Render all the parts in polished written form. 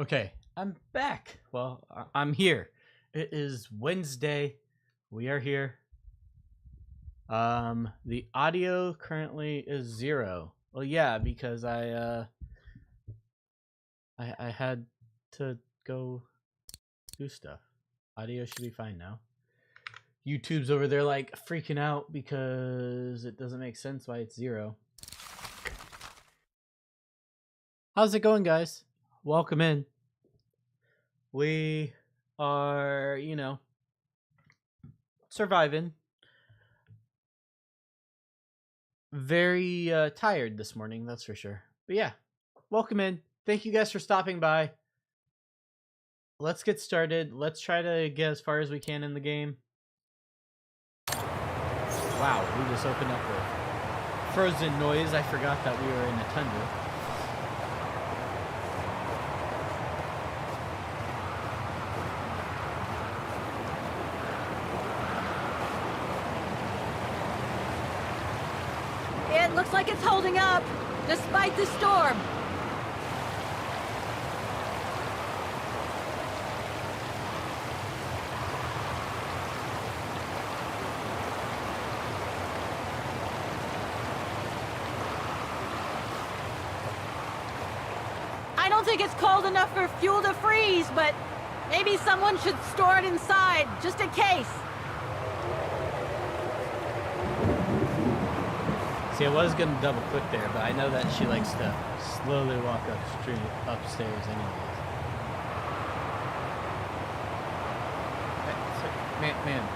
Okay, I'm back. Well, I'm here. It is Wednesday. We are here. The audio currently is 0. Well, yeah, because I had to go do stuff. Audio should be fine now. YouTube's over there like freaking out because it doesn't make sense why it's 0. How's it going, guys? Welcome in. We are, surviving. Very tired this morning, that's for sure. But yeah, welcome in. Thank you guys for stopping by. Let's get started. Let's try to get as far as we can in the game. Wow, we just opened up a frozen noise. I forgot that we were in a tundra. It looks like it's holding up, despite the storm. I don't think it's cold enough for fuel to freeze, but maybe someone should store it inside, just in case. See, I was gonna double click there, but I know that she likes to slowly walk upstairs anyways. Man.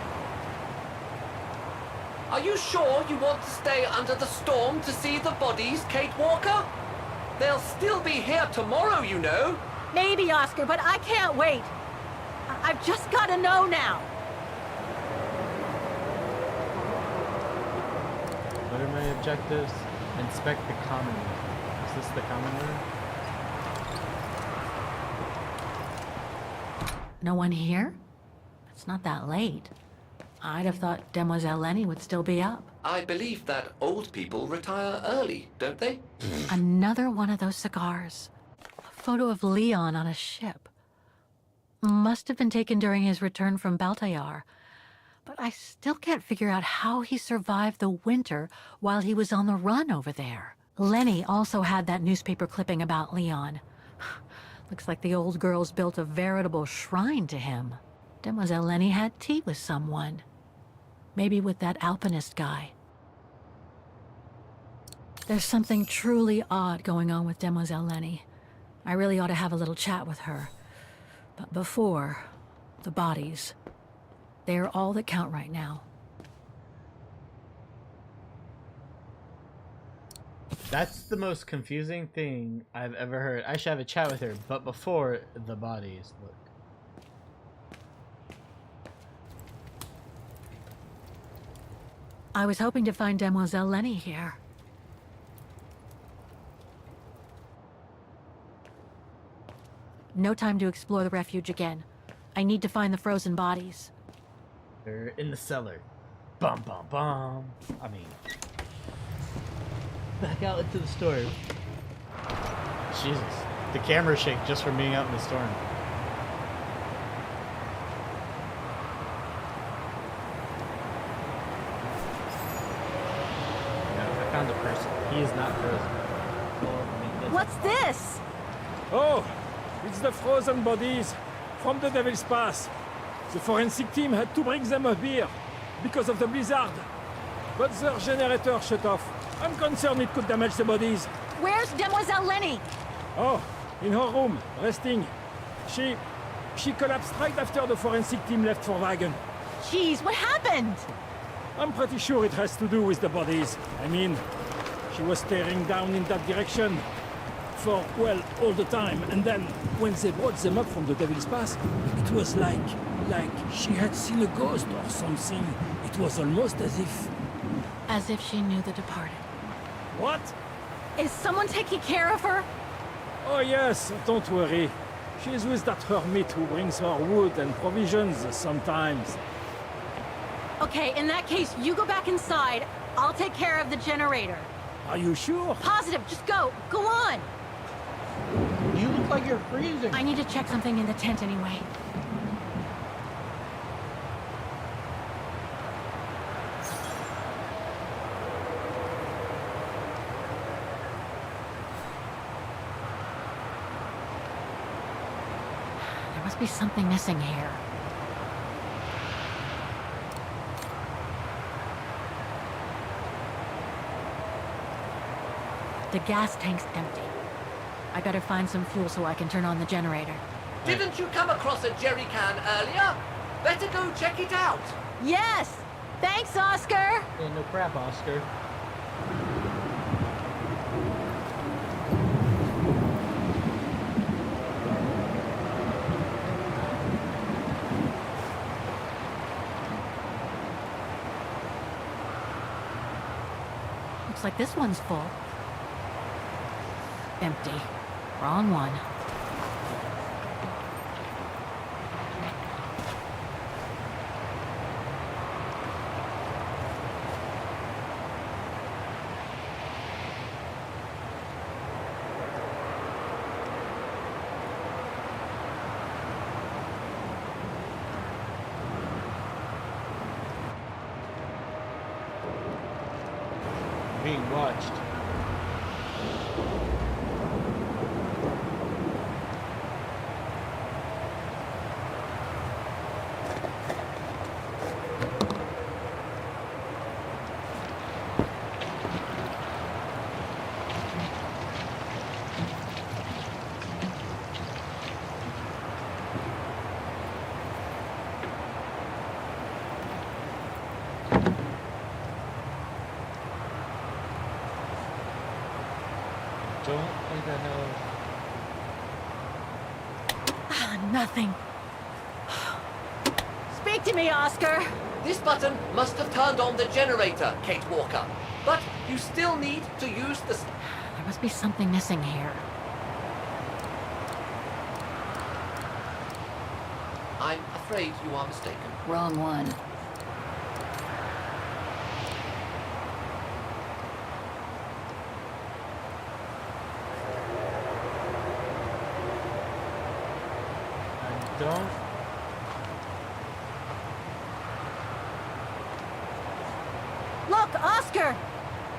Are you sure you want to stay under the storm to see the bodies, Kate Walker? They'll still be here tomorrow, you know. Maybe, Oscar, but I can't wait. I've just got to know now. What are my objectives? Inspect the common room. Is this the common room? No one here? It's not that late. I'd have thought Demoiselle Lenny would still be up. I believe that old people retire early, don't they? Another one of those cigars. A photo of Leon on a ship. Must have been taken during his return from Baltayar. But I still can't figure out how he survived the winter while he was on the run over there. Lenny also had that newspaper clipping about Leon. Looks like the old girls built a veritable shrine to him. Demoiselle Lenny had tea with someone. Maybe with that alpinist guy. There's something truly odd going on with Demoiselle Lenny. I really ought to have a little chat with her. But before, the bodies. They are all that count right now. That's the most confusing thing I've ever heard. I should have a chat with her, but before the bodies. Look. I was hoping to find Demoiselle Lenny here. No time to explore the refuge again. I need to find the frozen bodies. They're in the cellar. Bum, bum, bum. I mean, back out into the storm. Jesus. The camera shake just from being out in the storm. Yeah, I found a person. He is not frozen. What's this? Oh, it's the frozen bodies from the Devil's Pass. The forensic team had to bring them up here because of the blizzard. But their generator shut off. I'm concerned it could damage the bodies. Where's Demoiselle Lenny? Oh, in her room, resting. She collapsed right after the forensic team left for Wagen. Jeez, what happened? I'm pretty sure it has to do with the bodies. I mean, she was staring down in that direction for, well, all the time. And then, when they brought them up from the Devil's Pass, it was like she had seen a ghost or something. It was almost as if... As if she knew the departed. What? Is someone taking care of her? Oh yes, don't worry. She's with that hermit who brings her wood and provisions sometimes. Okay, in that case, you go back inside. I'll take care of the generator. Are you sure? Positive, just go. Go on. You look like you're freezing. I need to check something in the tent anyway. There must be something missing here. The gas tank's empty. I better find some fuel so I can turn on the generator. Didn't you come across a jerry can earlier? Better go check it out. Yes! Thanks, Oscar! Yeah, no crap, Oscar. Looks like this one's full. Empty. Wrong one. Being watched. Don't think I know. Nothing. Speak to me, Oscar! This button must have turned on the generator, Kate Walker. But you still need to use the... There must be something missing here. I'm afraid you are mistaken. Wrong one. Don't. Look, Oscar!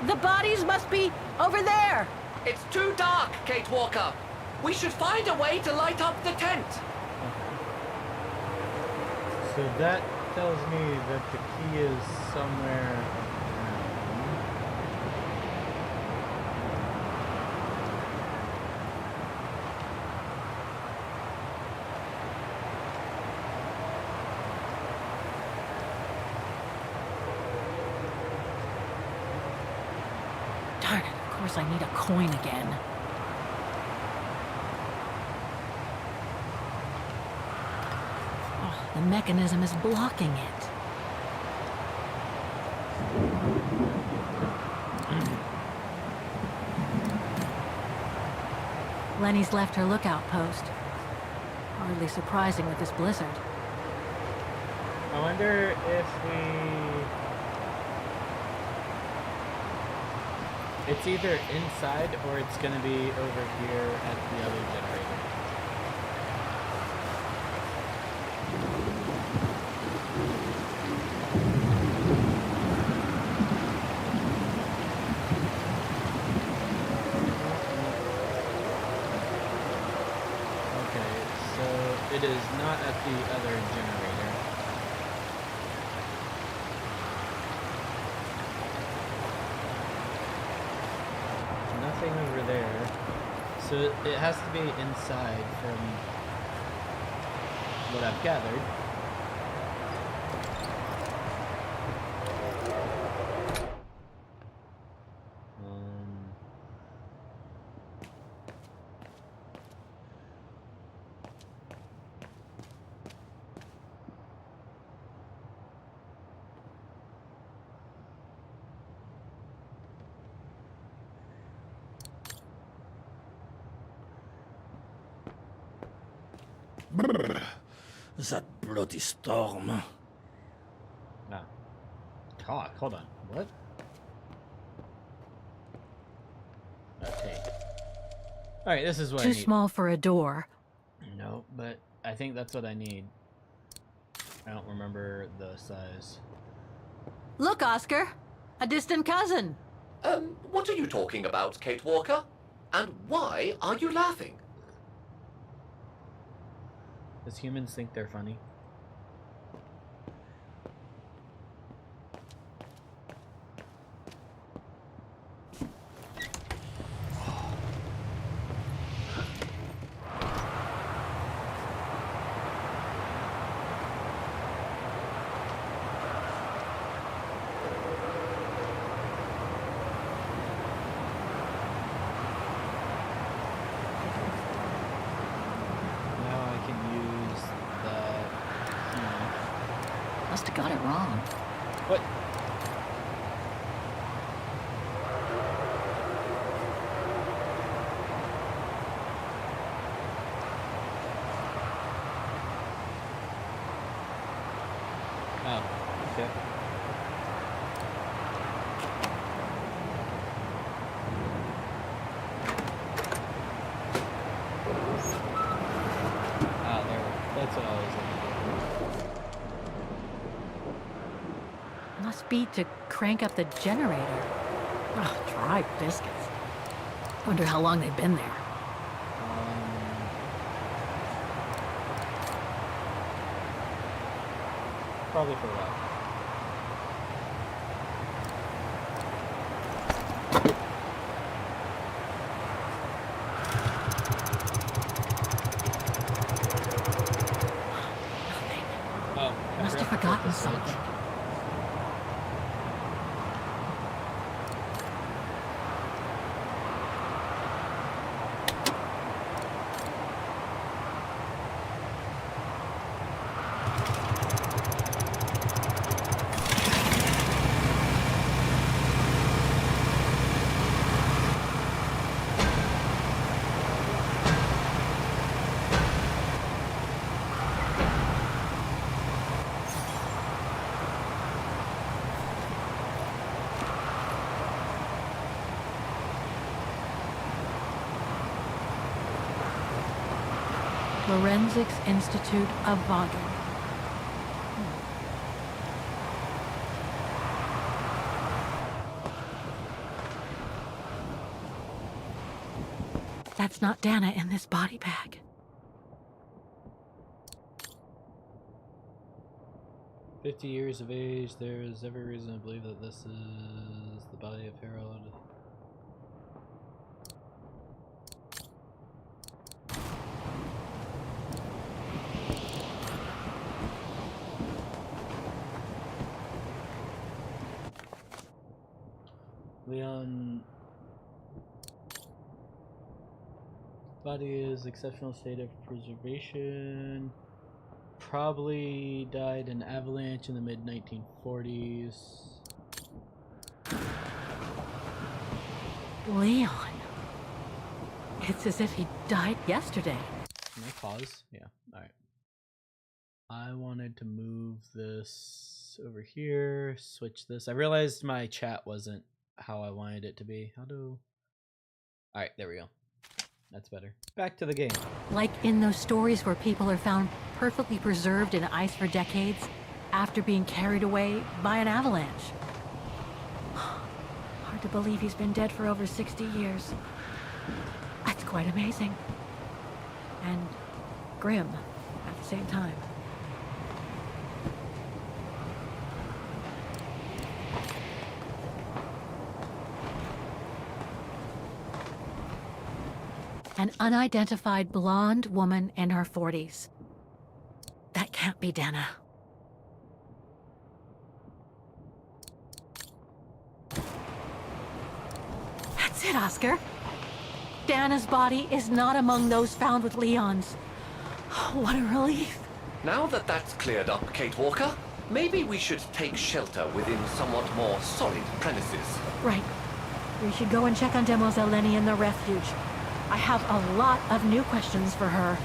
The bodies must be over there! It's too dark, Kate Walker. We should find a way to light up the tent. So that tells me that the key is somewhere around. Darn it, of course I need a coin again. Oh, the mechanism is blocking it. Lenny's left her lookout post. Hardly surprising with this blizzard. I wonder if we... It's either inside or it's gonna be over here at the other generator. Okay, so it is not at the other generator. Nothing over there. So it has to be inside from what I've gathered. That bloody storm. No. God, hold on. What? Okay. Alright, this is what I Too need. small for a door. No, but I think that's what I need. I don't remember the size. Look, Oscar! A distant cousin! What are you talking about, Kate Walker? And why are you laughing? Does humans think they're funny? Must have got it wrong. What? Oh, okay. Ah, there. That's what I was looking Must be to crank up the generator. Oh, dry biscuits. Wonder how long they've been there. Probably for a while. Oh, I Must have forgot to forgotten put the switch. something. Forensics Institute of Vaughan. That's not Dana in this body bag. "50 years of age, there is every reason to believe that this is the body of Harold." Leon. Body is exceptional state of preservation. Probably died in avalanche in the mid-1940s. Leon. It's as if he died yesterday. Can I pause? Yeah. Alright. I wanted to move this over here, switch this. I realized my chat wasn't how I wanted it to be. How do... Alright, there we go. That's better. Back to the game. Like in those stories where people are found perfectly preserved in ice for decades after being carried away by an avalanche. Hard to believe he's been dead for over 60 years. That's quite amazing. And grim at the same time. An unidentified blonde woman in her 40s. That can't be Dana. That's it, Oscar. Dana's body is not among those found with Leon's. What a relief. Now that that's cleared up, Kate Walker, maybe we should take shelter within somewhat more solid premises. Right. We should go and check on Demoiselle Lenny in the refuge. I have a lot of new questions for her.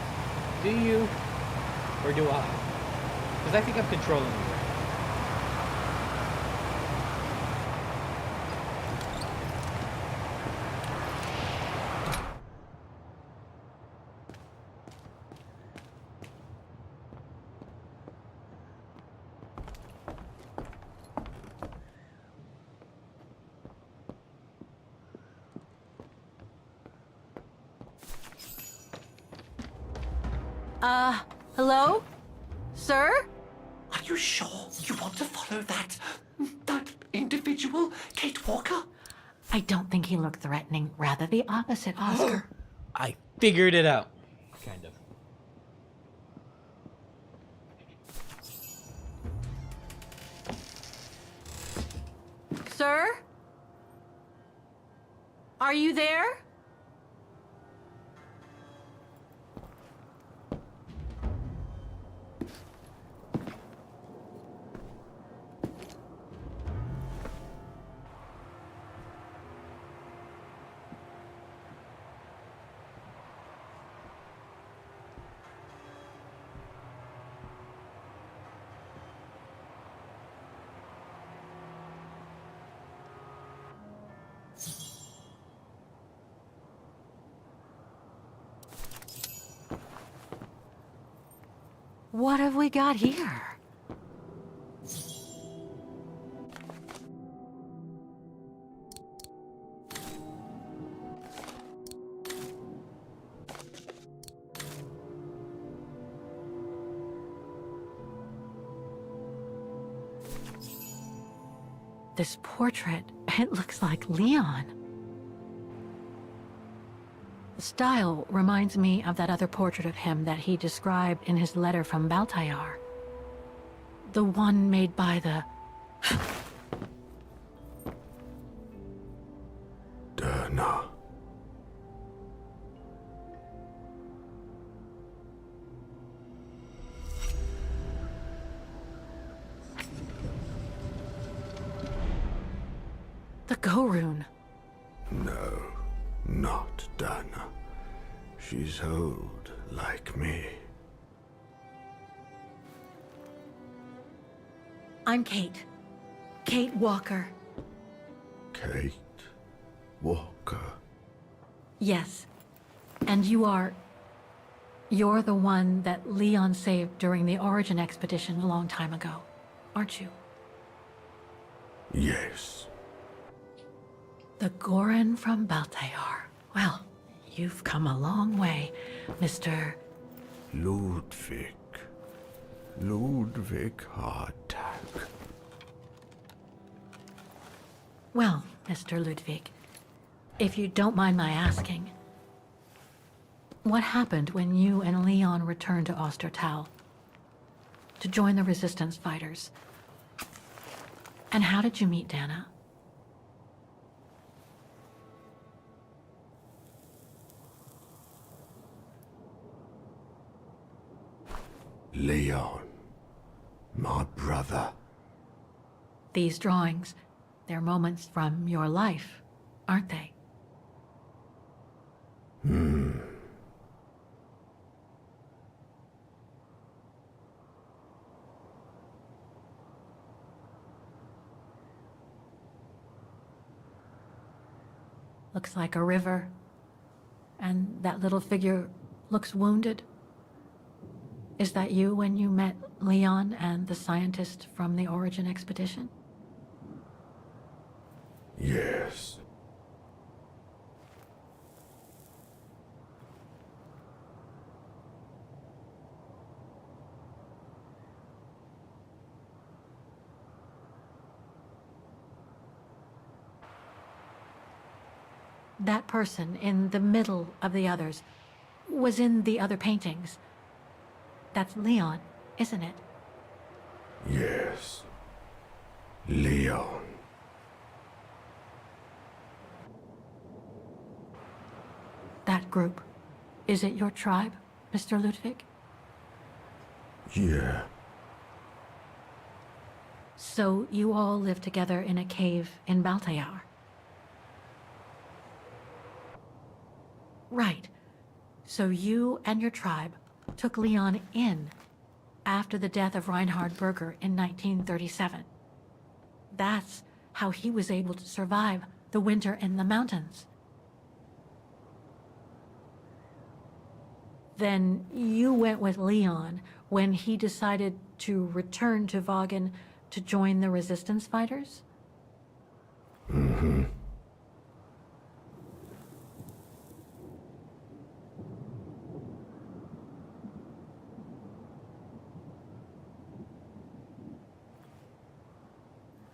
Do you? Or do I? Because I think I'm controlling you. Hello? Sir? Are you sure you want to follow that individual, Kate Walker? I don't think he looked threatening. Rather the opposite, Oscar. I figured it out. Kind of. Sir? Are you there? What have we got here? This portrait, it looks like Leon. The style reminds me of that other portrait of him that he described in his letter from Baltayar. The one made by the... Derna. The Go-Rune. No, not Derna. She's old, like me. I'm Kate. Kate Walker. Kate Walker. Yes. And you're the one that Leon saved during the Origin expedition a long time ago, aren't you? Yes. The Goran from Baltayar. Well, you've come a long way, Mr. Ludwig. Ludwig Hardtack. Well, Mr. Ludwig, if you don't mind my asking, what happened when you and Leon returned to Ostertal to join the Resistance fighters? And how did you meet Dana? Leon. My brother. These drawings, they're moments from your life, aren't they? Looks like a river. And that little figure looks wounded. Is that you when you met Leon and the scientist from the Origin expedition? Yes. That person in the middle of the others was in the other paintings. That's Leon, isn't it? Yes. Leon. That group. Is it your tribe, Mr. Ludwig? Yeah. So you all live together in a cave in Baltayar? Right. So you and your tribe took Leon in after the death of Reinhard Berger in 1937. That's how he was able to survive the winter in the mountains. Then you went with Leon when he decided to return to Vagen to join the Resistance fighters? Mm-hmm.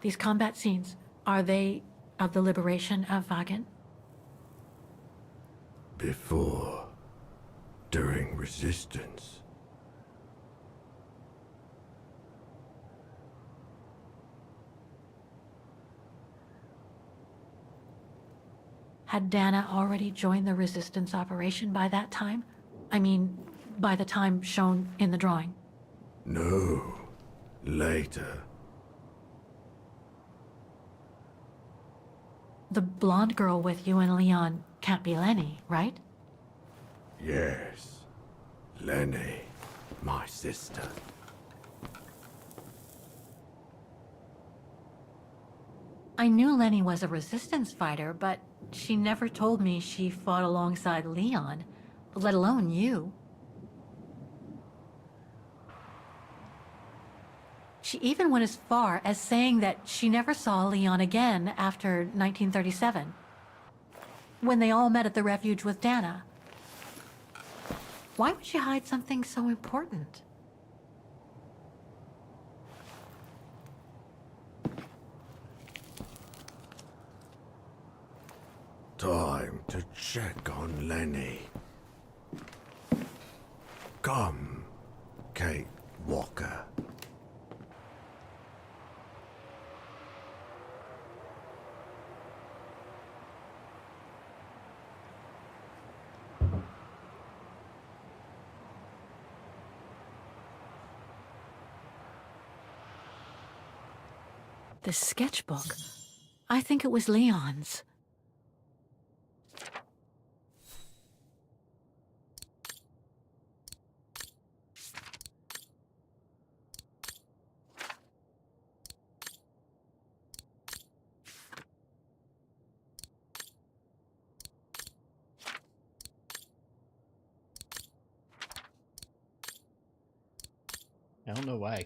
These combat scenes, are they of the liberation of Wagen? Before. During resistance. Had Dana already joined the resistance operation by that time? I mean, by the time shown in the drawing. No. Later. The blonde girl with you and Leon can't be Lenny, right? Yes. Lenny. My sister. I knew Lenny was a resistance fighter, but she never told me she fought alongside Leon, let alone you. She even went as far as saying that she never saw Leon again after 1937, when they all met at the refuge with Dana. Why would she hide something so important? Time to check on Lenny. Come, Kate Walker. The sketchbook. I think it was Leon's. I don't know why.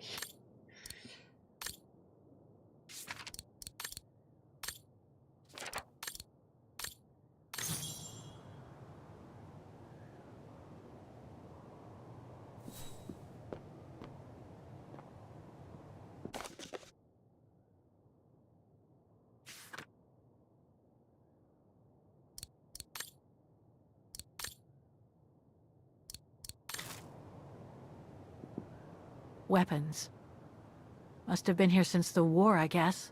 Weapons. Must have been here since the war, I guess.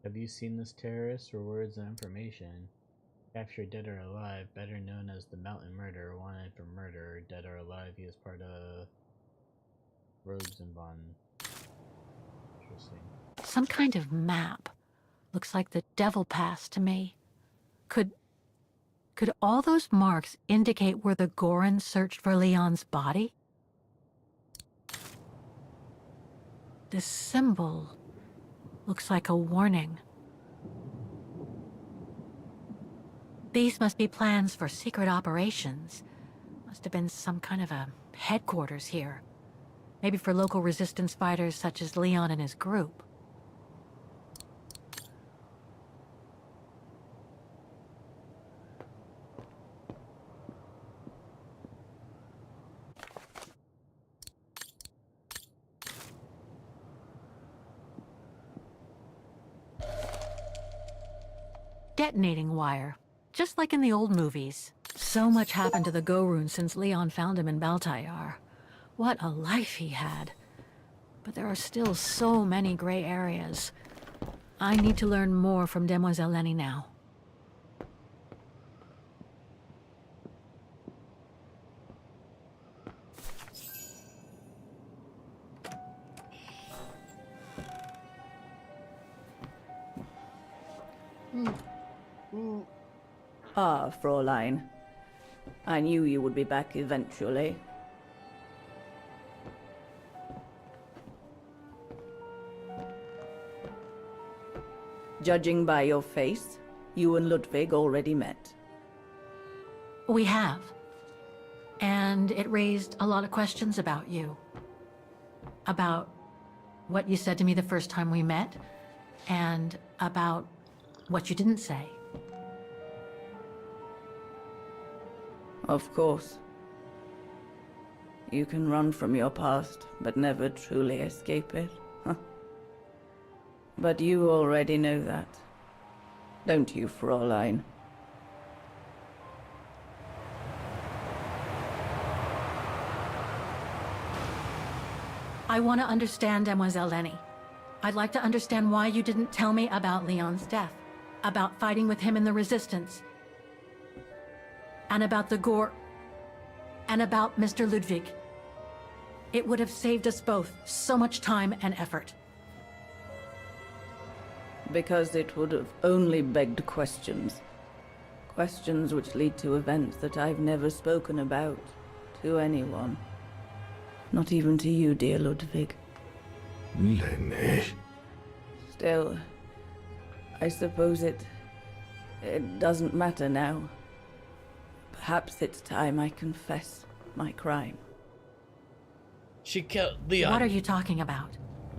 Have you seen this terrorist? Rewards and information. Captured dead or alive, better known as the Mountain Murderer, wanted for murder. Dead or alive, he is part of Rogues and Bond. Interesting. Some kind of map. Looks like the Devil Pass to me. Could all those marks indicate where the Gorons searched for Leon's body? This symbol looks like a warning. These must be plans for secret operations. Must have been some kind of a headquarters here. Maybe for local resistance fighters such as Leon and his group. Detonating wire, just like in the old movies. So much happened to the Gorun since Leon found him in Baltayar. What a life he had. But there are still so many gray areas. I need to learn more from Demoiselle Lenny now. Ah, Fräulein. I knew you would be back eventually. Judging by your face, you and Ludwig already met. We have. And it raised a lot of questions about you. About what you said to me the first time we met, and about what you didn't say. Of course. You can run from your past, but never truly escape it. Huh. But you already know that. Don't you, Fräulein? I want to understand Demoiselle Lenny. I'd like to understand why you didn't tell me about Leon's death, about fighting with him in the Resistance, and about the gore, and about Mr. Ludwig. It would have saved us both so much time and effort. Because it would have only begged questions. Questions which lead to events that I've never spoken about to anyone. Not even to you, dear Ludwig. Lenny. Still, I suppose it doesn't matter now. Perhaps it's time I confess my crime. She killed Leon. What are you talking about?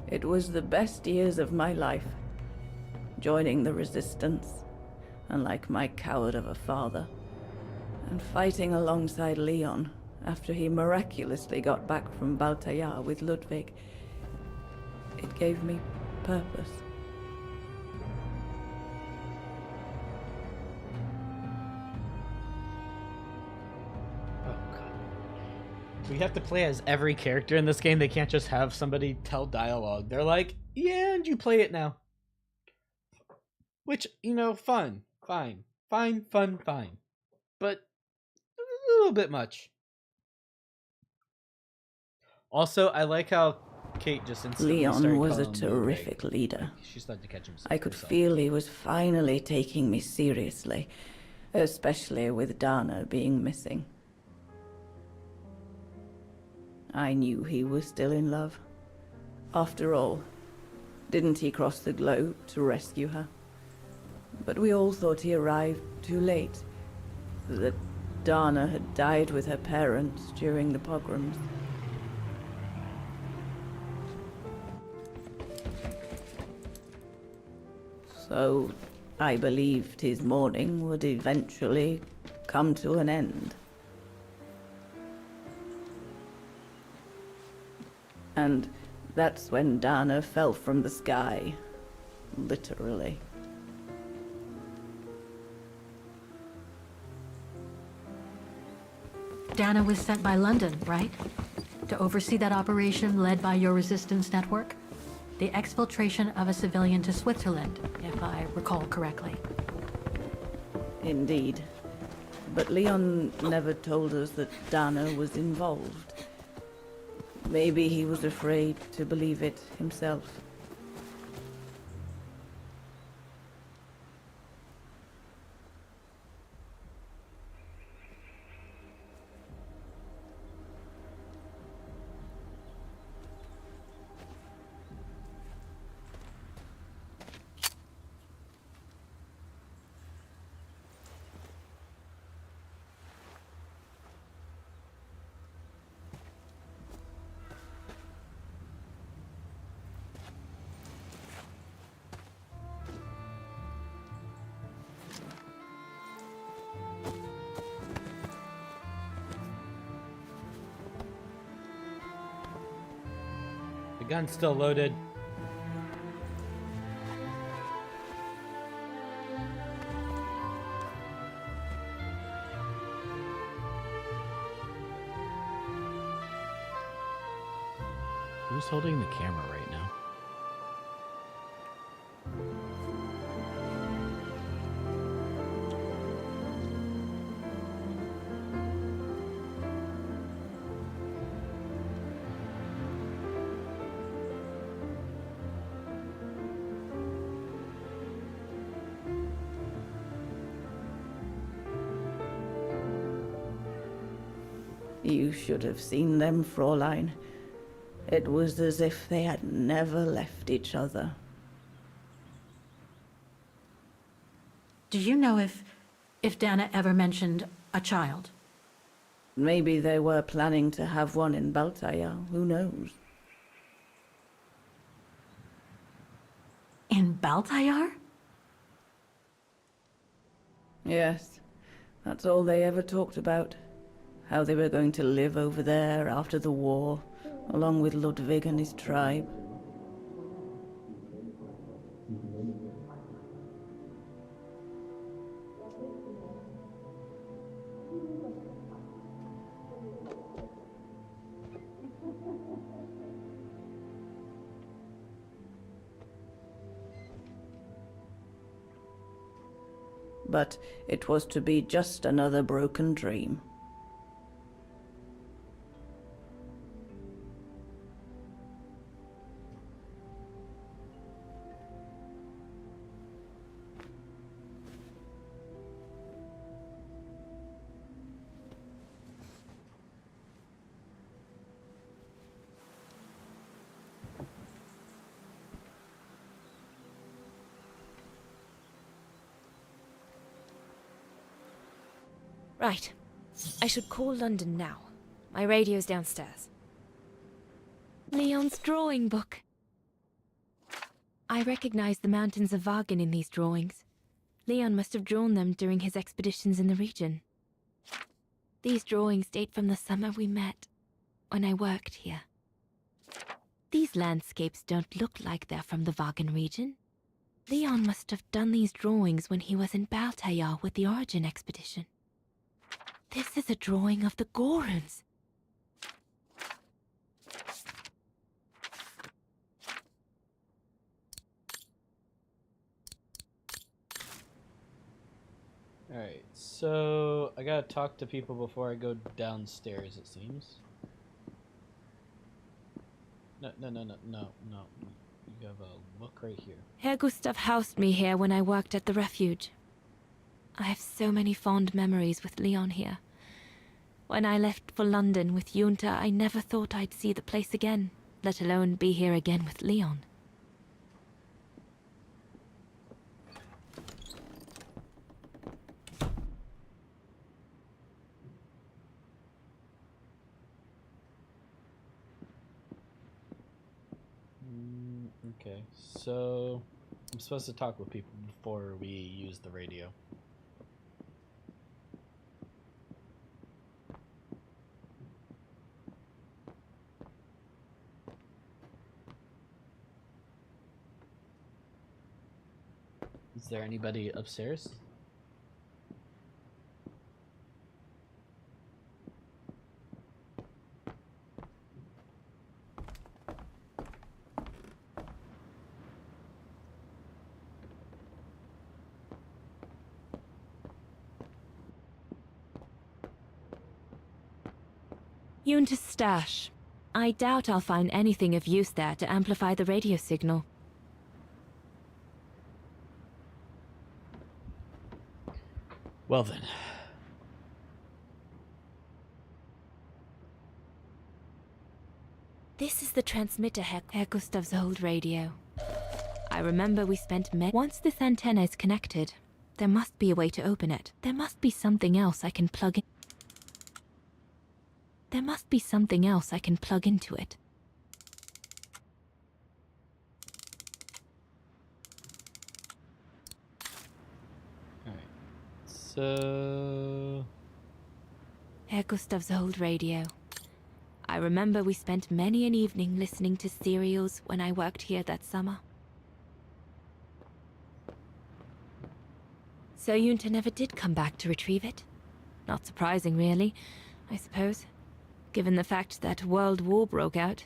It was the best years of my life. Joining the Resistance, unlike my coward of a father, and fighting alongside Leon after he miraculously got back from Baltayar with Ludwig. It gave me purpose. Oh god. We have to play as every character in this game. They can't just have somebody tell dialogue. They're like, yeah, and you play it now. Which, you know, fun. Fine. Fine. But a little bit much. Also, I like how Kate just instantly Leon started was a calling him terrific leader. She started to catch himself. I could feel he was finally taking me seriously, especially with Dana being missing. I knew he was still in love. After all, didn't he cross the globe to rescue her? But we all thought he arrived too late, that Dana had died with her parents during the pogroms. So I believed his mourning would eventually come to an end. And that's when Dana fell from the sky, literally. Dana was sent by London, right? To oversee that operation led by your resistance network? The exfiltration of a civilian to Switzerland, if I recall correctly. Indeed. But Leon never told us that Dana was involved. Maybe he was afraid to believe it himself. The gun's still loaded. Who's holding the camera right now? You should have seen them, Fräulein. It was as if they had never left each other. Do you know if Dana ever mentioned a child? Maybe they were planning to have one in Baltayar, who knows? In Baltayar? Yes, that's all they ever talked about. How they were going to live over there after the war, along with Ludwig and his tribe. But it was to be just another broken dream. Right. I should call London now. My radio's downstairs. Leon's drawing book. I recognize the mountains of Wagen in these drawings. Leon must have drawn them during his expeditions in the region. These drawings date from the summer we met, when I worked here. These landscapes don't look like they're from the Wagen region. Leon must have done these drawings when he was in Baltayar with the Origin expedition. This is a drawing of the Goruns. Alright, so I gotta talk to people before I go downstairs, it seems. No. You have a look right here. Herr Gustav housed me here when I worked at the refuge. I have so many fond memories with Leon here. When I left for London with Junta, I never thought I'd see the place again, let alone be here again with Leon. Okay, so I'm supposed to talk with people before we use the radio. Is there anybody upstairs? Junta's stash. I doubt I'll find anything of use there to amplify the radio signal. Well then. This is the transmitter, Herr Gustav's old radio. I remember we spent Once this antenna is connected, there must be a way to open it. There must be something else I can plug in. There must be something else I can plug into it. Alright. So... Herr Gustav's old radio. I remember we spent many an evening listening to serials when I worked here that summer. So Junta never did come back to retrieve it? Not surprising, really, I suppose, given the fact that World War broke out.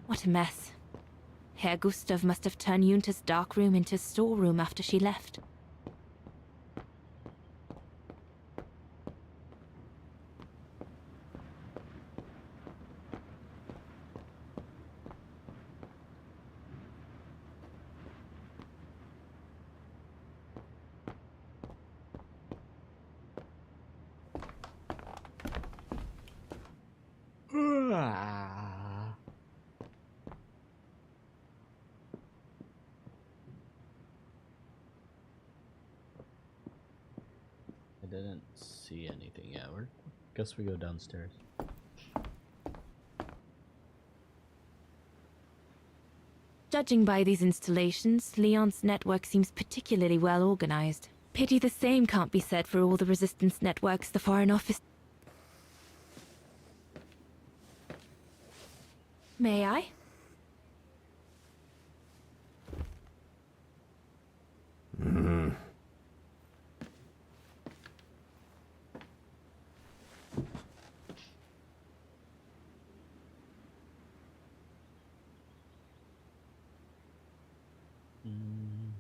What a mess. Herr Gustav must have turned Junta's dark room into a storeroom after she left. I didn't see anything yet. Guess we go downstairs. Judging by these installations, Leon's network seems particularly well organized. Pity the same can't be said for all the resistance networks the Foreign Office... May I?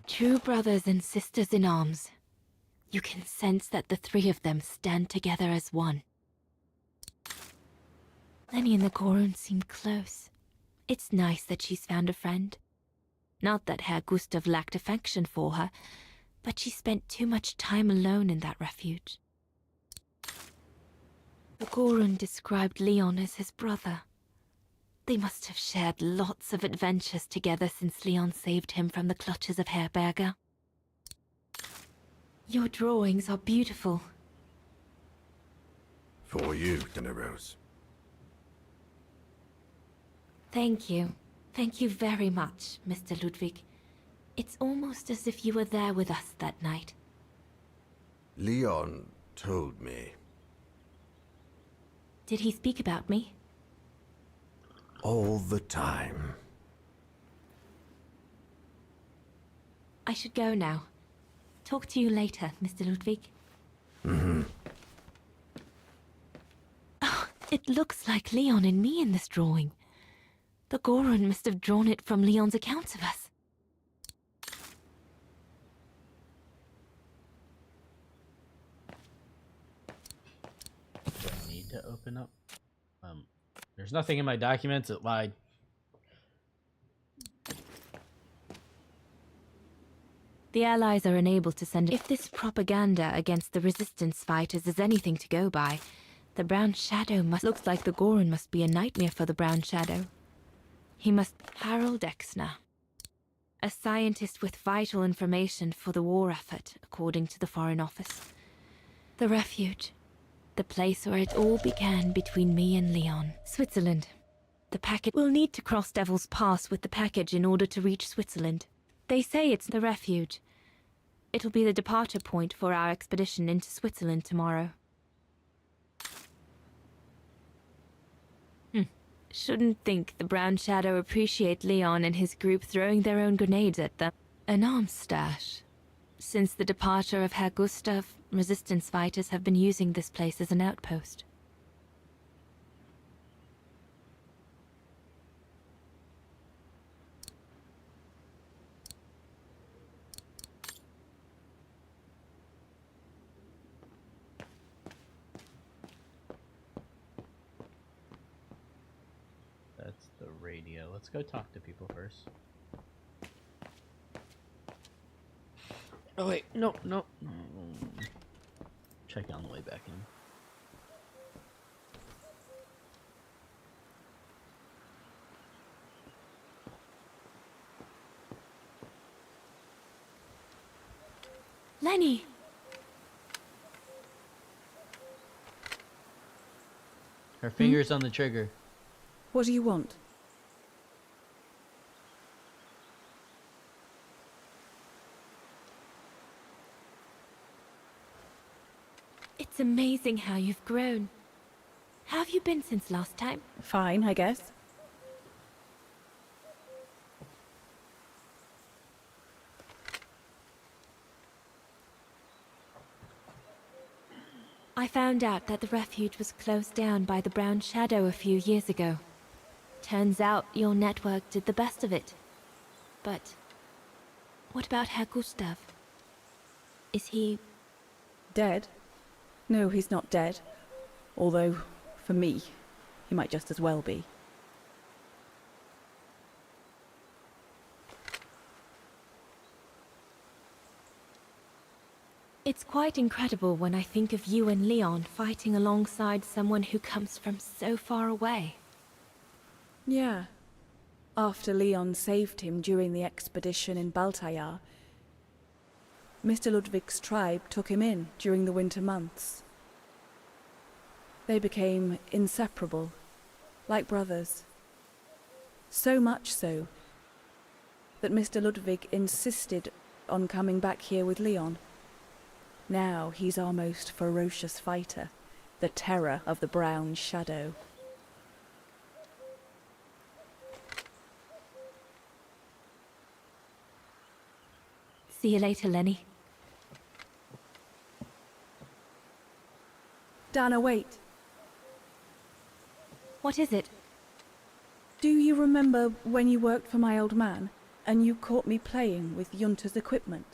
True brothers and sisters in arms. You can sense that the three of them stand together as one. Lenny and the Gorun seem close. It's nice that she's found a friend. Not that Herr Gustav lacked affection for her, but she spent too much time alone in that refuge. The Gorun described Leon as his brother. They must have shared lots of adventures together since Leon saved him from the clutches of Herberger. Your drawings are beautiful. For you, Rose. Thank you. Thank you very much, Mr. Ludwig. It's almost as if you were there with us that night. Leon told me. Did he speak about me? All the time. I should go now. Talk to you later, Mr. Ludwig. Oh, it looks like Leon and me in this drawing. The Gorun must have drawn it from Leon's accounts of us. Do I need to open up? There's nothing in my documents. It lied. The Allies are unable to send... If this propaganda against the resistance fighters is anything to go by, the Brown Shadow must... Looks like the Gorun must be a nightmare for the Brown Shadow. He must... Harold Exner. A scientist with vital information for the war effort, according to the Foreign Office. The refuge. The place where it all began between me and Leon. Switzerland. The packet... We'll need to cross Devil's Pass with the package in order to reach Switzerland. They say it's the refuge. It'll be the departure point for our expedition into Switzerland tomorrow. Shouldn't think the Brown Shadow appreciate Leon and his group throwing their own grenades at them. An arms stash. Since the departure of Herr Gustav, resistance fighters have been using this place as an outpost. That's the radio. Let's go talk to people first. Oh wait, no. Check on the way back in. Lenny! Her finger's on the trigger. What do you want? It's amazing how you've grown. How have you been since last time? Fine, I guess. I found out that the refuge was closed down by the Brown Shadow a few years ago. Turns out your network did the best of it. But what about Herr Gustav? Is he... Dead? No, he's not dead. Although, for me, he might just as well be. It's quite incredible when I think of you and Leon fighting alongside someone who comes from so far away. Yeah. After Leon saved him during the expedition in Baltayar, Mr. Ludwig's tribe took him in during the winter months. They became inseparable, like brothers. So much so that Mr. Ludwig insisted on coming back here with Leon. Now he's our most ferocious fighter, the terror of the Brown Shadow. See you later, Lenny. Dana, wait. What is it? Do you remember when you worked for my old man, and you caught me playing with Junta's equipment?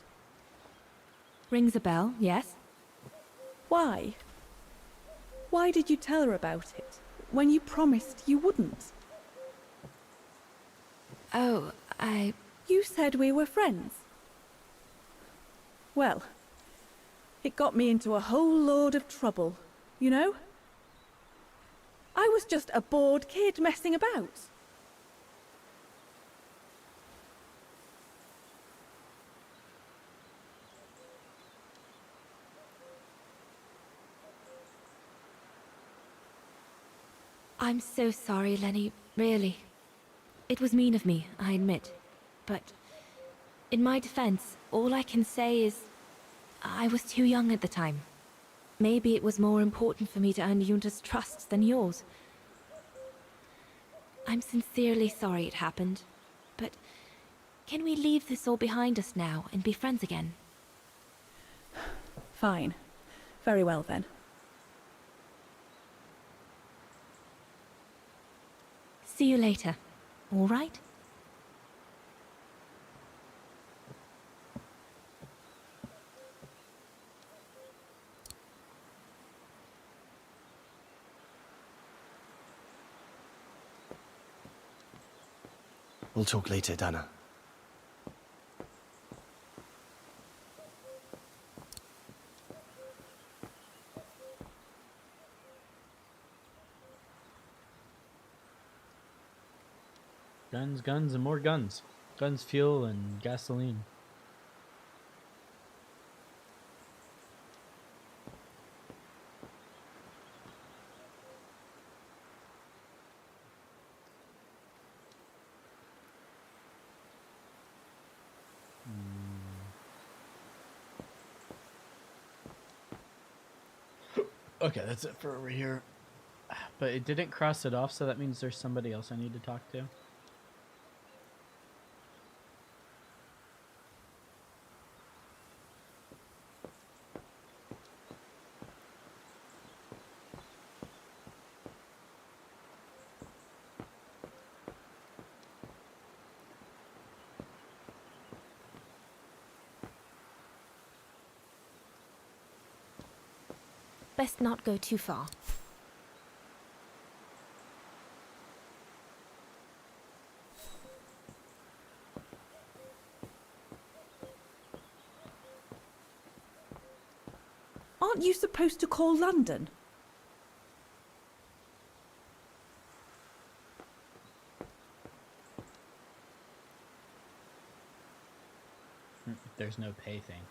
Rings a bell, yes? Why? Why did you tell her about it, when you promised you wouldn't? Oh, You said we were friends. Well, it got me into a whole load of trouble, you know? I was just a bored kid messing about. I'm so sorry, Lenny, really. It was mean of me, I admit. But in my defense, all I can say is I was too young at the time. Maybe it was more important for me to earn Junta's trust than yours. I'm sincerely sorry it happened, but can we leave this all behind us now and be friends again? Fine. Very well then. See you later, all right? We'll talk later, Dana. Guns, guns, and more guns. Guns, fuel, and gasoline. Okay, that's it for over here. But it didn't cross it off, so that means there's somebody else I need to talk to. Best not go too far. Aren't you supposed to call London? There's no pay thing.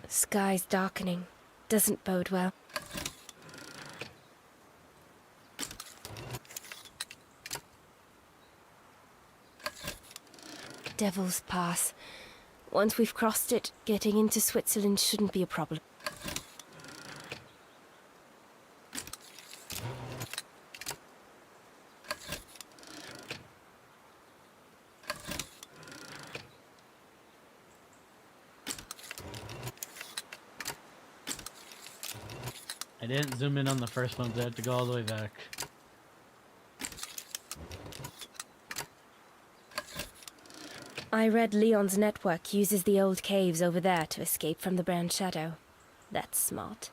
Sky's darkening. Doesn't bode well. Devil's Pass. Once we've crossed it, getting into Switzerland shouldn't be a problem. I didn't zoom in on the first one, so I had to go all the way back. I read Leon's network uses the old caves over there to escape from the Brown Shadow. That's smart.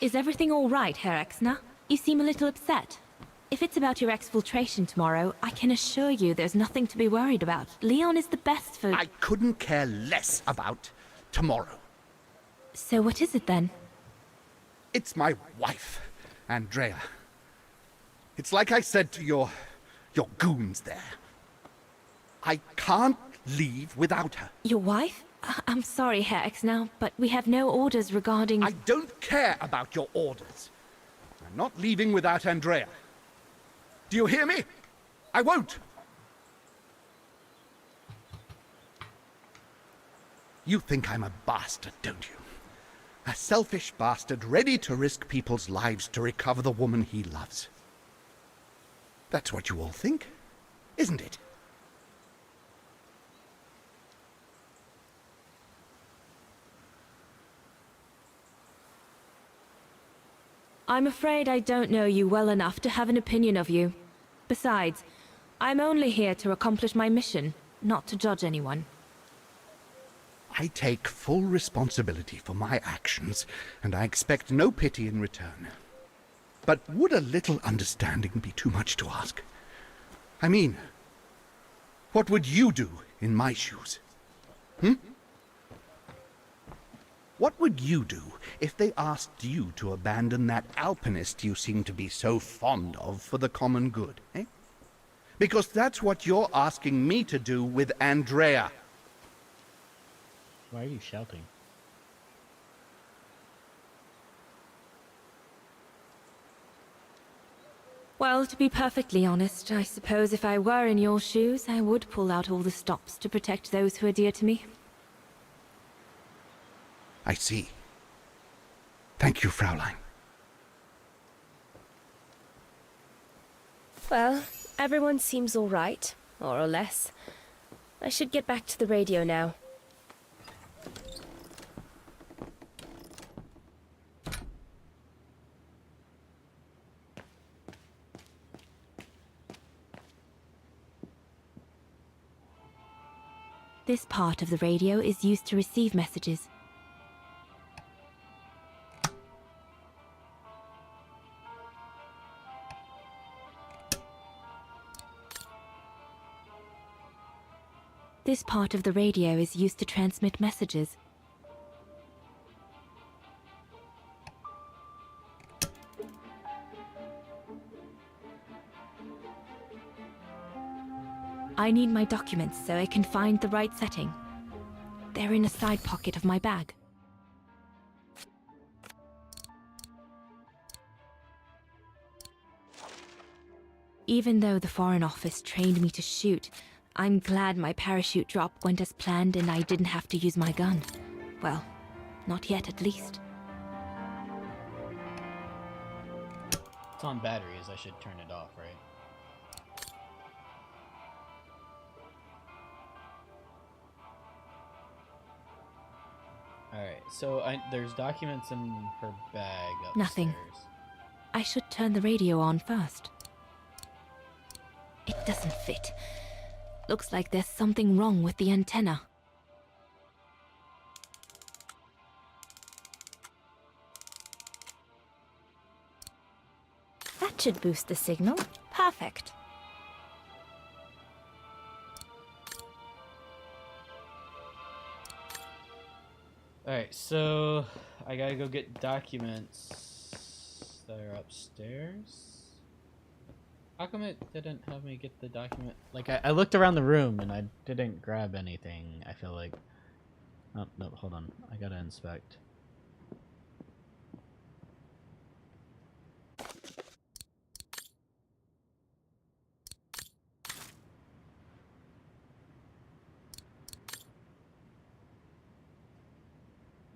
Is everything all right, Herr Exner? You seem a little upset. If it's about your exfiltration tomorrow, I can assure you there's nothing to be worried about. Leon is the best for... I couldn't care less about tomorrow. So what is it then? It's my wife, Andrea. It's like I said to your goons there. I can't leave without her. Your wife? I'm sorry, Herr Exnau, but we have no orders regarding... I don't care about your orders. I'm not leaving without Andrea. Do you hear me? I won't. You think I'm a bastard, don't you? A selfish bastard ready to risk people's lives to recover the woman he loves. That's what you all think, isn't it? I'm afraid I don't know you well enough to have an opinion of you. Besides, I'm only here to accomplish my mission, not to judge anyone. I take full responsibility for my actions, and I expect no pity in return. But would a little understanding be too much to ask? I mean, what would you do in my shoes? What would you do if they asked you to abandon that alpinist you seem to be so fond of for the common good, eh? Because that's what you're asking me to do with Andrea. Why are you shouting? Well, to be perfectly honest, I suppose if I were in your shoes, I would pull out all the stops to protect those who are dear to me. I see. Thank you, Fraulein. Well, everyone seems all right, more or less. I should get back to the radio now. This part of the radio is used to receive messages. This part of the radio is used to transmit messages. I need my documents so I can find the right setting. They're in a side pocket of my bag. Even though the Foreign Office trained me to shoot, I'm glad my parachute drop went as planned and I didn't have to use my gun. Well, not yet at least. It's on batteries. I should turn it off, right? Alright, so there's documents in her bag upstairs. Nothing. I should turn the radio on first. It doesn't fit. Looks like there's something wrong with the antenna. That should boost the signal. Perfect. Alright, so I gotta go get documents that are upstairs. How come it didn't have me get the document? Like, I looked around the room and I didn't grab anything, I feel like. Oh, no, hold on. I gotta inspect.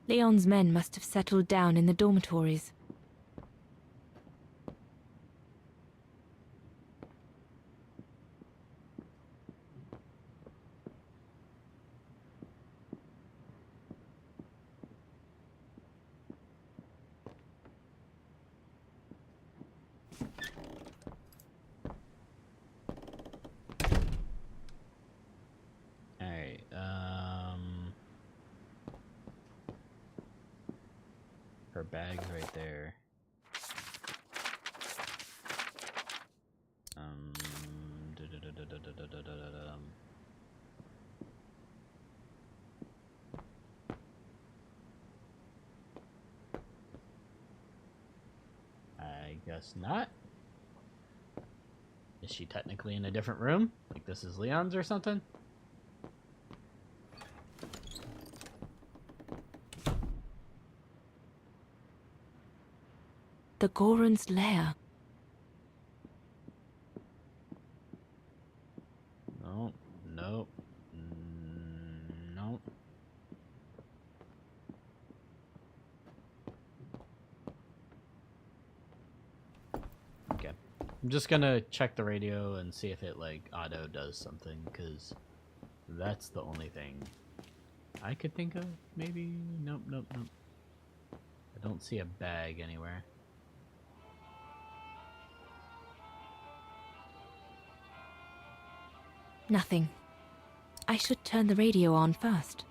Leon's men must have settled down in the dormitories. Alright, her bag's right there. Guess not. Is she technically in a different room? Like this is Leon's or something? The Goron's lair. No, no, no. Okay. I'm just gonna check the radio and see if it like auto does something, because that's the only thing I could think of. Maybe. Nope, nope, nope. I don't see a bag anywhere. Nothing. I should turn the radio on first.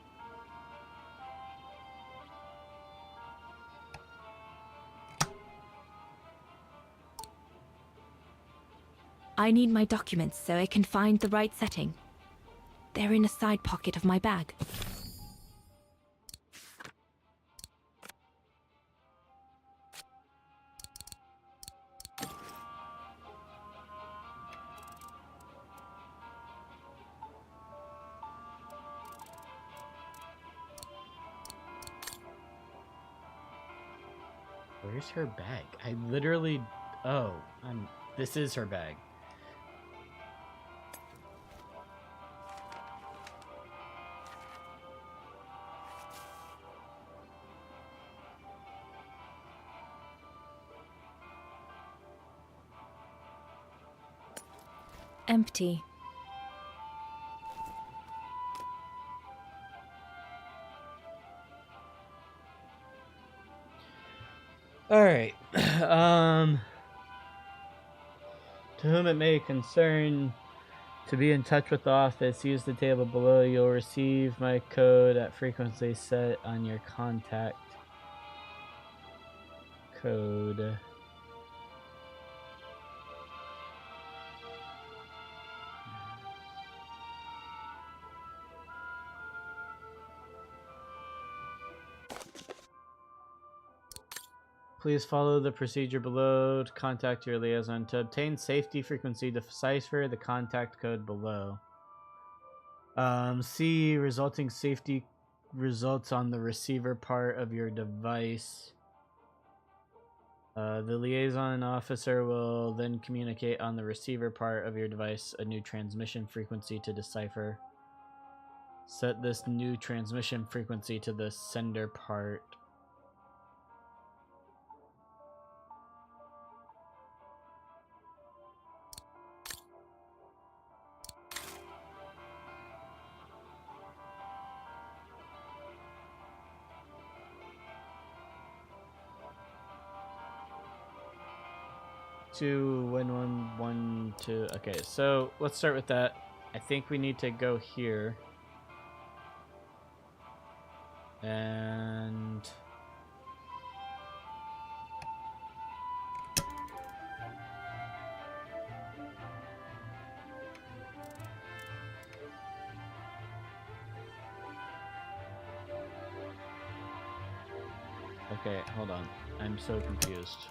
I need my documents so I can find the right setting. They're in a side pocket of my bag. Where's her bag? I literally... Oh, this is her bag. Empty. All right. To whom it may concern, to be in touch with the office, use the table below. You'll receive my code at frequency set on your contact code. Please follow the procedure below to contact your liaison. To obtain safety frequency, decipher the contact code below. See resulting safety results on the receiver part of your device. The liaison officer will then communicate on the receiver part of your device a new transmission frequency to decipher. Set this new transmission frequency to the sender part. To 1112. Okay, so let's start with that. I think we need to go here. And okay, hold on. I'm so confused.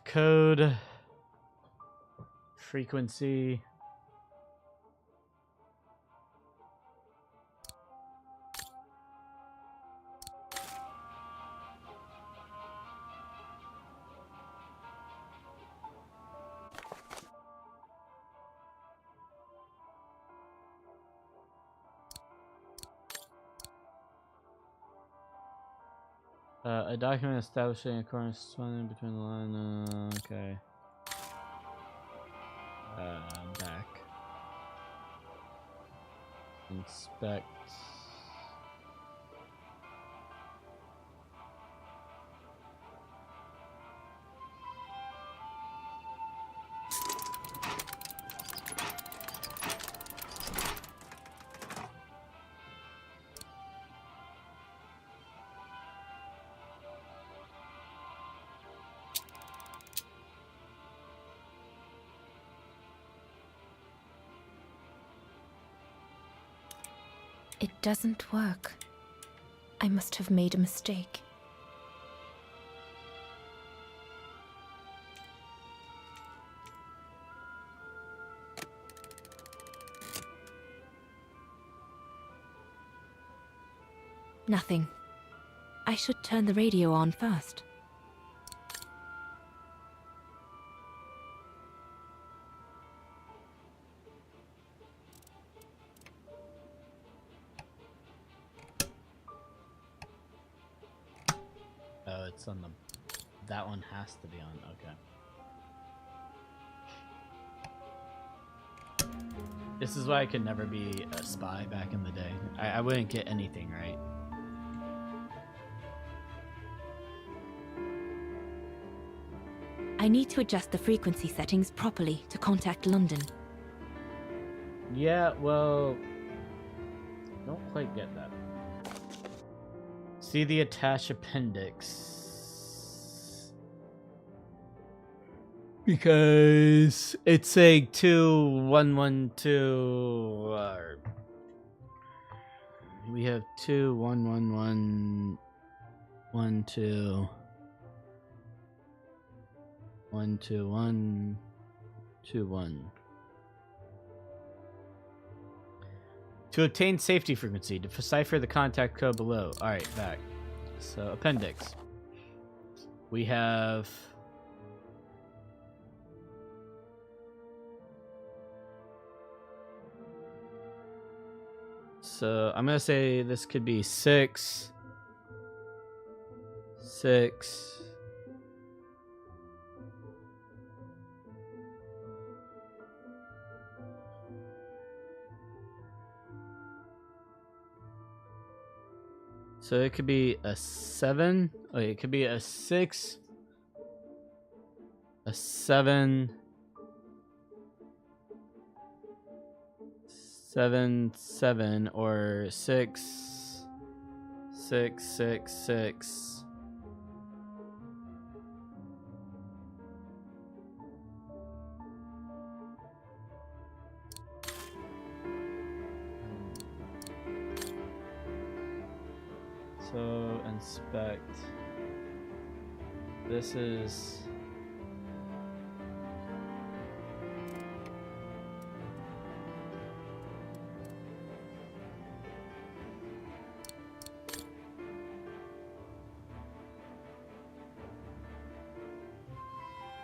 Code frequency. A document establishing a correspondence between the line. Okay. Back. Inspect. It doesn't work. I must have made a mistake. Nothing. I should turn the radio on first. Oh, it's on the... That one has to be on, okay. This is why I could never be a spy back in the day. I wouldn't get anything right. I need to adjust the frequency settings properly to contact London. Yeah, well... Don't quite get that. See the attached appendix. Because it's saying 2112. We have 2111 12 12121. To obtain safety frequency, to decipher the contact code below. Alright, back. So, appendix. We have... So, I'm going to say this could be 6. 6. So it could be a 7. Oh, it could be a 6, a 7, 7, 7, or 6, 6, 6, 6. So inspect. This is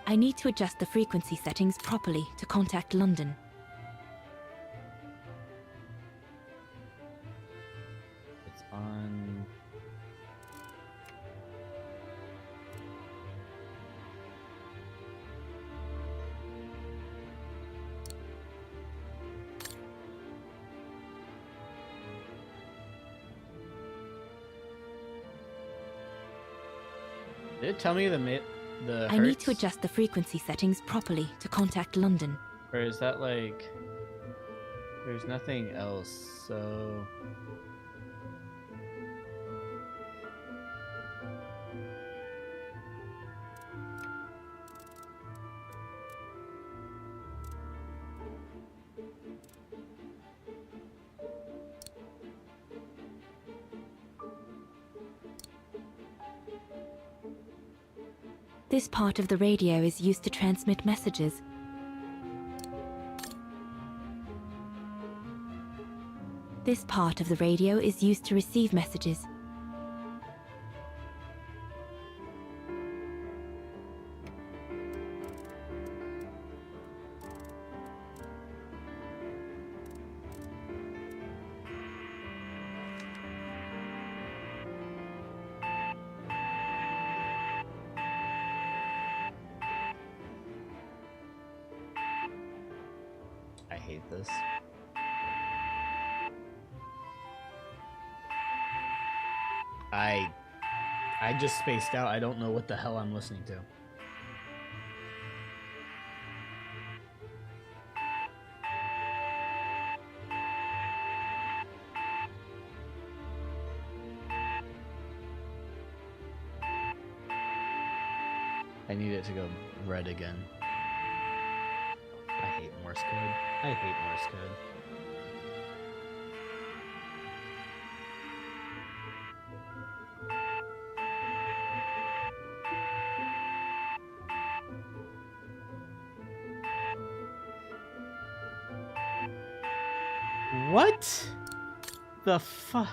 I need to adjust the frequency settings properly to contact London. it's on. Did it tell me the I need to hertz? adjust the frequency settings properly to contact London. Or is that like... There's nothing else, so... This part of the radio is used to transmit messages. This part of the radio is used to receive messages. I hate this. I just spaced out. I don't know what the hell I'm listening to. I need it to go red again. I hate Morse code. I hate Morse code. What the fuck?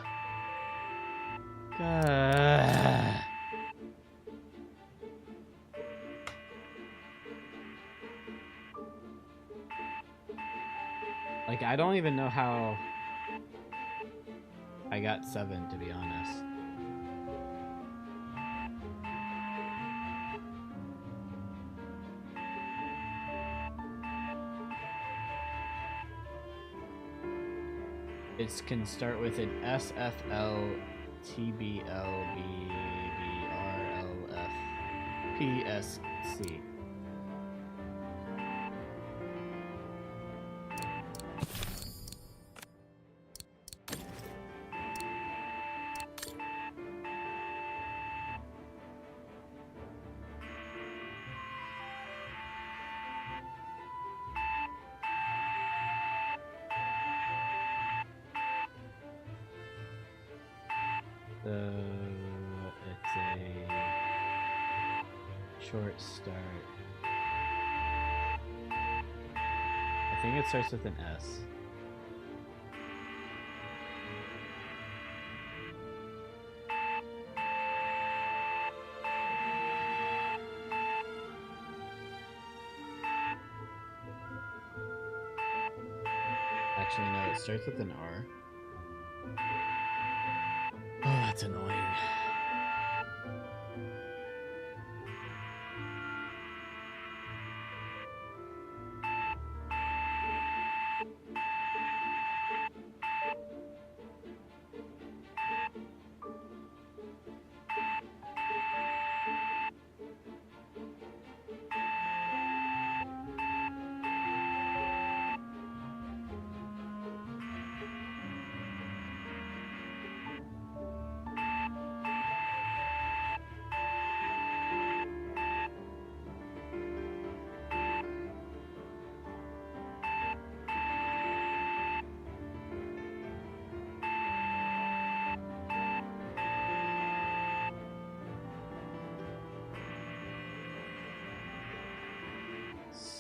Like, I don't even know how I got 7, to be honest. It can start with an S, F, L, T, B, L, B, B, R, L, F, P, S, C. So it's a short start. I think it starts with an S. Actually, no, it starts with an R. Oh, that's annoying.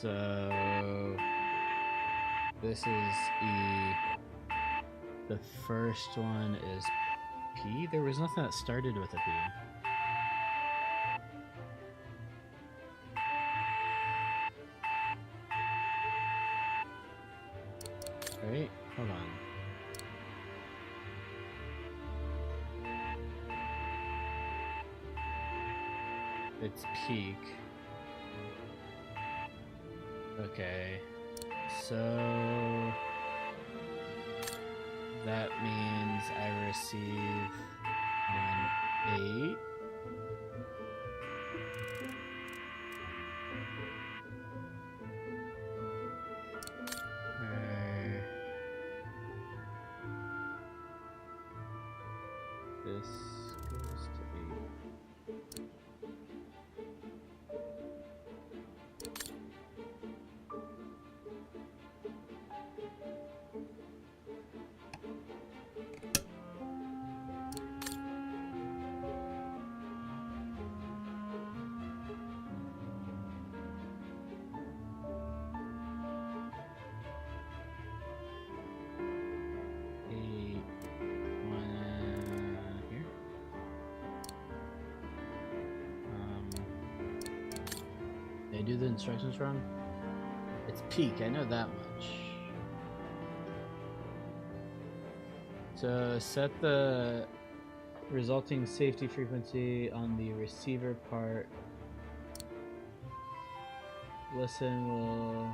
So this is E. The first one is P. There was nothing that started with a P. Right? Hold on. It's peak. Okay, so that means I receive on 8. This goes to 8. Did I do the instructions wrong? It's peak, I know that much. So set the resulting safety frequency on the receiver part. Listen will...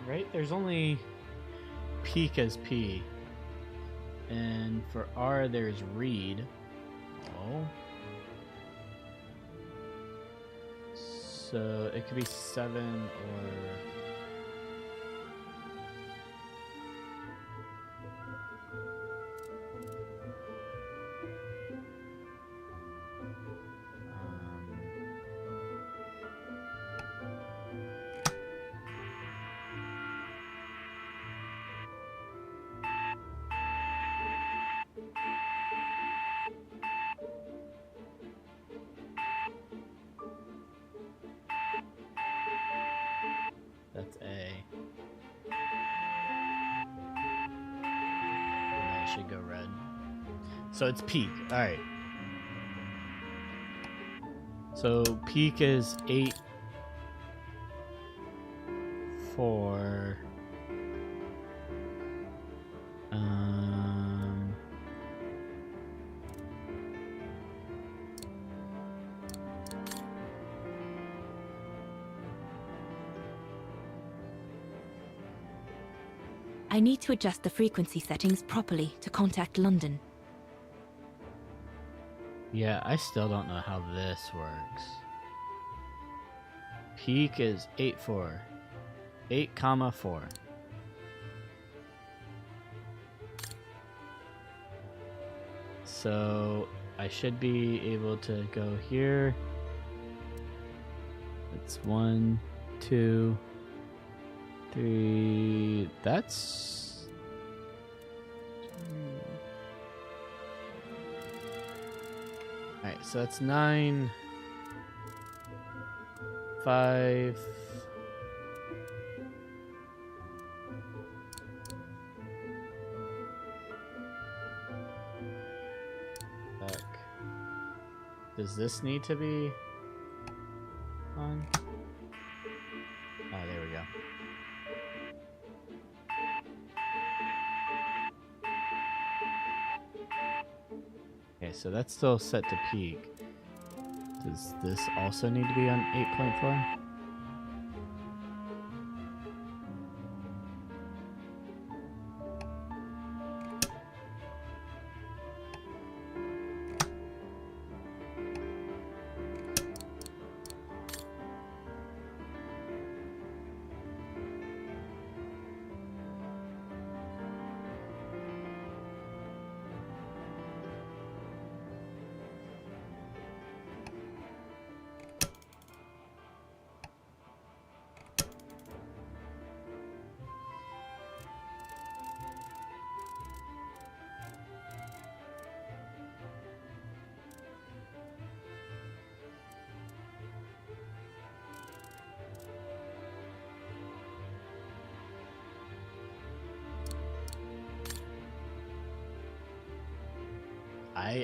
Right? There's only peak as P. And for R, there's read. Oh. So it could be 7 or... should go red. So it's peak. All right. So peak is 8-4. I need to adjust the frequency settings properly to contact London. Yeah, I still don't know how this works. Peak is 8-4. 8,4. So I should be able to go here. It's 1, 2, 3. That's... Alright, so that's 9, 5. Back. Does this need to be on? Oh, there we go. Okay, so that's still set to peak. Does this also need to be on 8.4?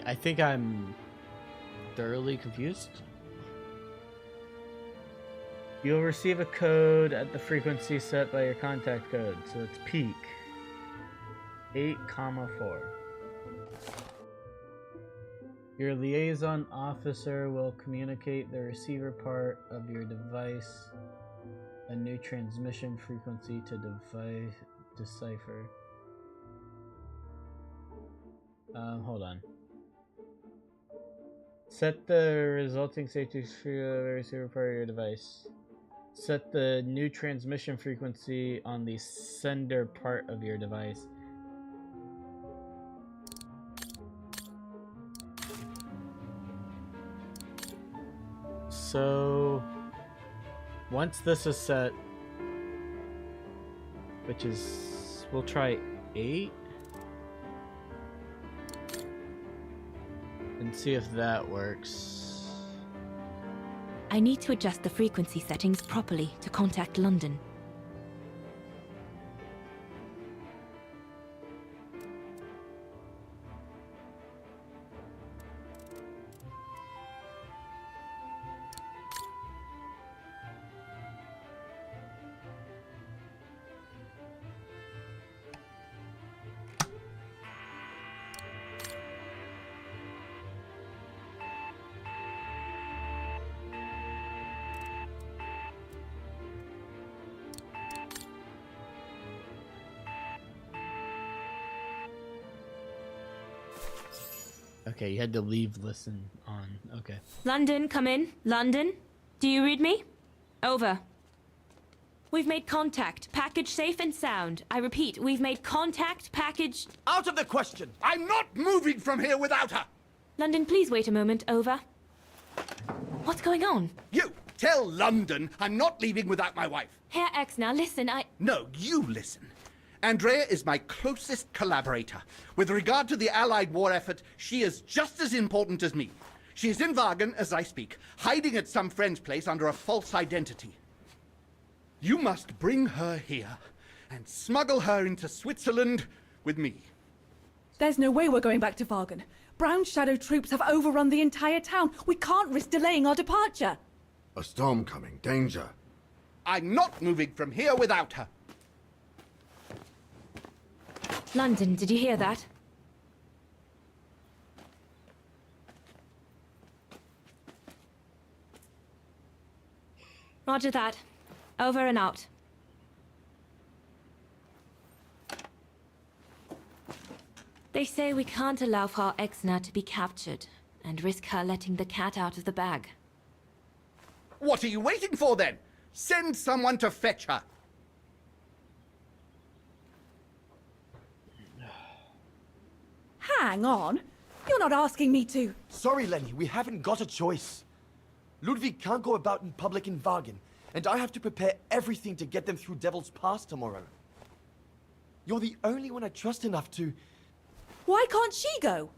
I think I'm thoroughly confused. You'll receive a code at the frequency set by your contact code, so it's peak 8,4. Your liaison officer will communicate the receiver part of your device a new transmission frequency to decipher. Hold on. Set the resulting safety for the receiver part of your device. Set the new transmission frequency on the sender part of your device. So, once this is set, which is, we'll try 8. And see if that works. I need to adjust the frequency settings properly to contact London. Okay, you had to leave listen on. Okay. London, come in. London? Do you read me? Over. We've made contact. Package safe and sound. I repeat, we've made contact. Package... Out of the question! I'm not moving from here without her! London, please wait a moment. Over. What's going on? You! Tell London I'm not leaving without my wife. Herr X, now listen, No, you listen. Andrea is my closest collaborator. With regard to the Allied war effort, she is just as important as me. She is in Wagen as I speak, hiding at some friend's place under a false identity. You must bring her here and smuggle her into Switzerland with me. There's no way we're going back to Vargan. Brown Shadow troops have overrun the entire town. We can't risk delaying our departure. A storm coming. Danger. I'm not moving from here without her. London, did you hear that? Roger that. Over and out. They say we can't allow Frau Exner to be captured and risk her letting the cat out of the bag. What are you waiting for then? Send someone to fetch her. Hang on. You're not asking me to. Sorry, Lenny, we haven't got a choice. Ludwig can't go about in public in Wagen, and I have to prepare everything to get them through Devil's Pass tomorrow. You're the only one I trust enough to... Why can't she go?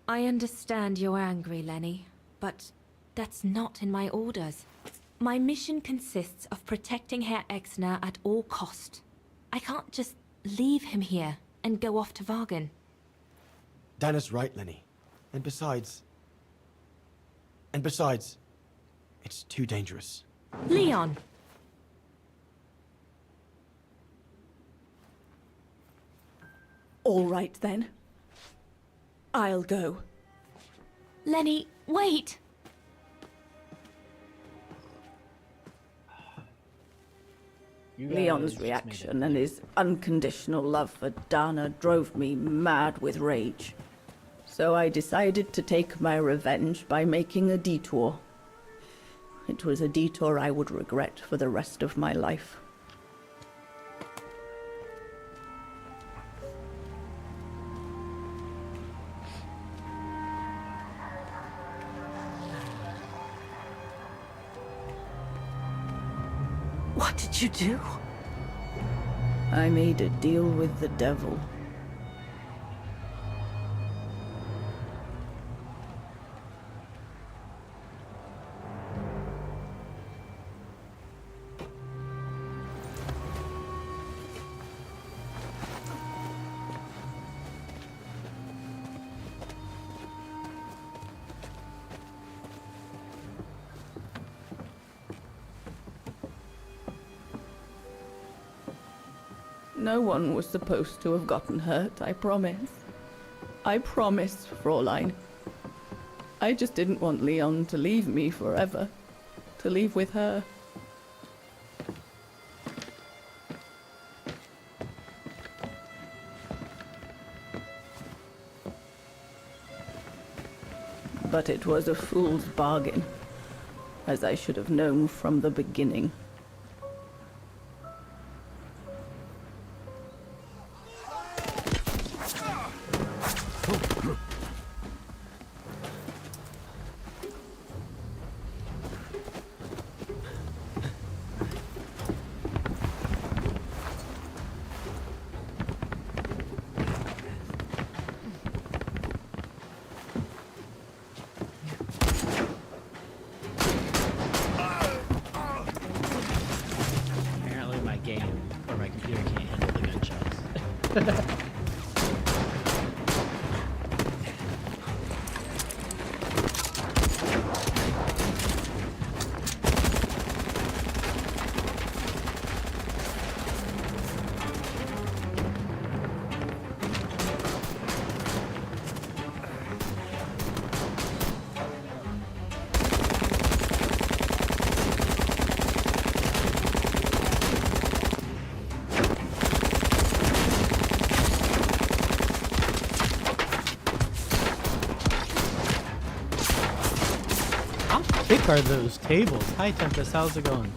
I understand you're angry, Lenny, but that's not in my orders. My mission consists of protecting Herr Exner at all cost. I can't just leave him here and go off to Wagen. Dana's right, Lenny. And besides, it's too dangerous. Leon! All right, then. I'll go. Lenny, wait! Leon's reaction and his unconditional love for Dana drove me mad with rage. So I decided to take my revenge by making a detour. It was a detour I would regret for the rest of my life. What did you do? I made a deal with the devil. No one was supposed to have gotten hurt, I promise. I promise, Fräulein. I just didn't want Leon to leave me forever. To leave with her. But it was a fool's bargain, as I should have known from the beginning. Apparently my game, or my computer can't handle the gunshots. How thick are those tables? Hi Tempest, how's it going?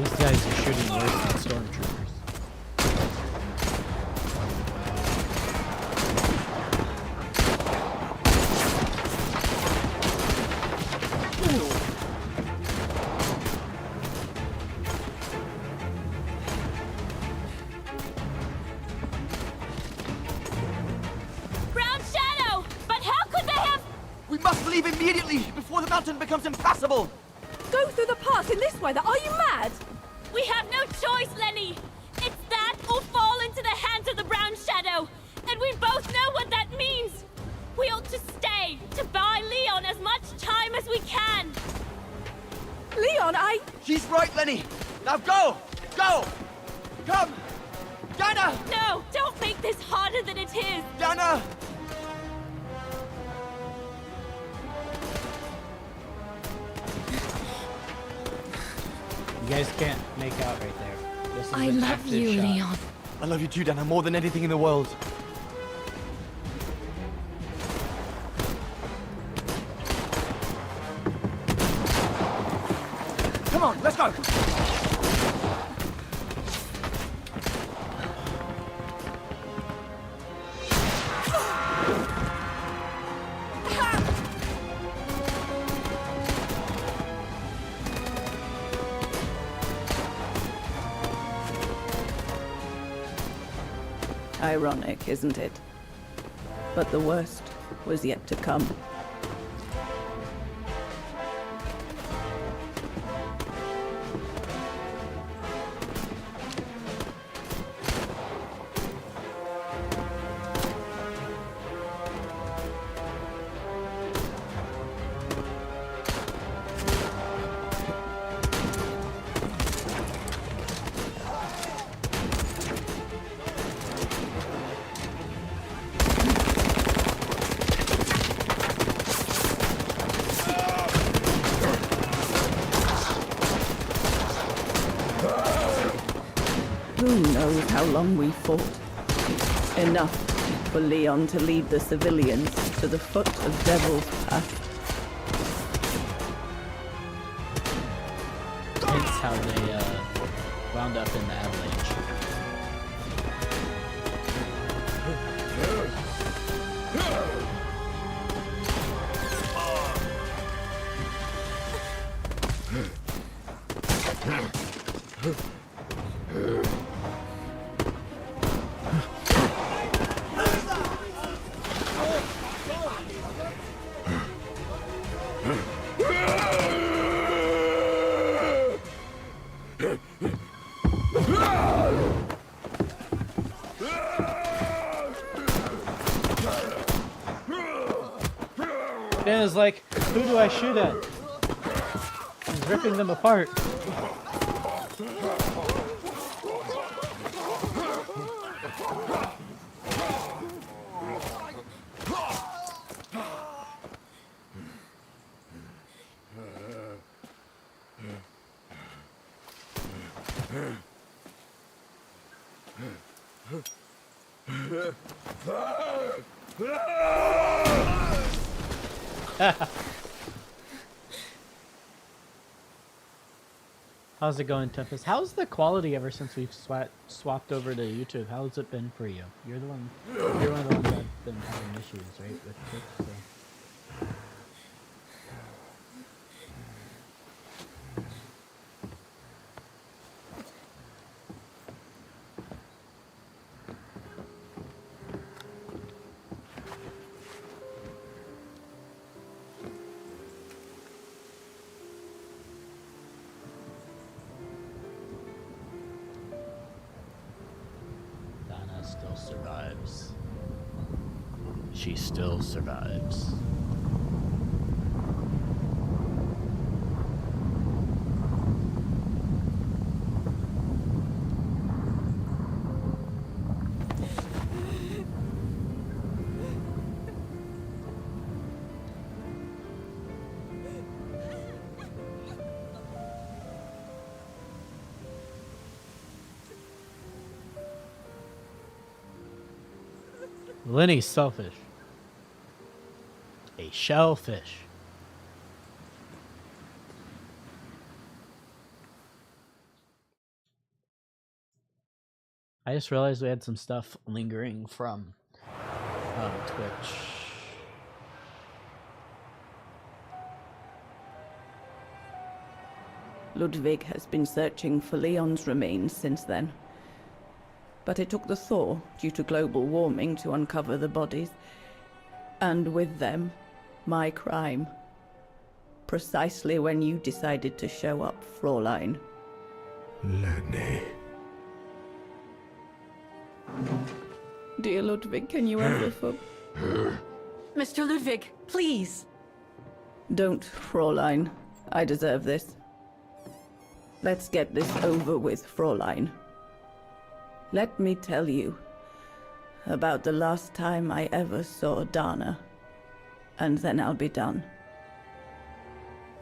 These guys are shooting worse than stormtroopers. Brown Shadow! But how could they have... We must leave immediately before the mountain becomes impassable! Go through the pass in this weather. Are you mad? We have no choice, Lenny! It's that or fall into the hands of the Brown Shadow! And we both know what that means! We ought to stay, to buy Leon as much time as we can! Leon, She's right, Lenny! Now go! Go! Come! Dana! No! Don't make this harder than it is! Dana! You guys can't make out right there. This is I an love active you, shot. Leon. I love you too, Dana, more than anything in the world. Come on, let's go! Ironic, isn't it? But the worst was yet to come. Who knows how long we fought? Enough for Leon to lead the civilians to the foot of Devil's Path. Hence how they wound up in the avalanche. Dan is like, who do I shoot at? He's ripping them apart. How's it going, Tempest? How's the quality ever since we've swapped over to YouTube? How's it been for you? You're one of the ones that's been having issues, right, with Twitch, so. Still survives. She still survives. Lenny's selfish. A shellfish. I just realized we had some stuff lingering from Twitch. Ludwig has been searching for Leon's remains since then. But it took the thaw due to global warming to uncover the bodies. And with them, my crime. Precisely when you decided to show up, Fräulein. Lenny. Dear Ludwig, can you ever Mr. Ludwig, please. Don't, Fräulein. I deserve this. Let's get this over with, Fräulein. Let me tell you about the last time I ever saw Dana, and then I'll be done.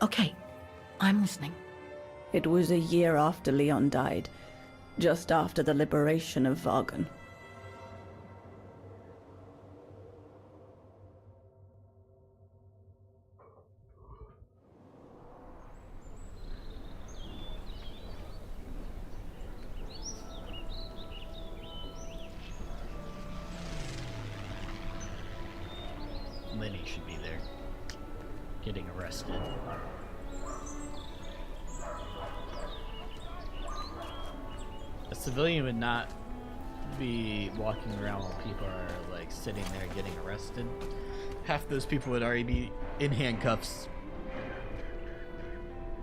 Okay, I'm listening. It was a year after Leon died, just after the liberation of Vagen. Lenny should be there, getting arrested. A civilian would not be walking around while people are like sitting there getting arrested. Half those people would already be in handcuffs,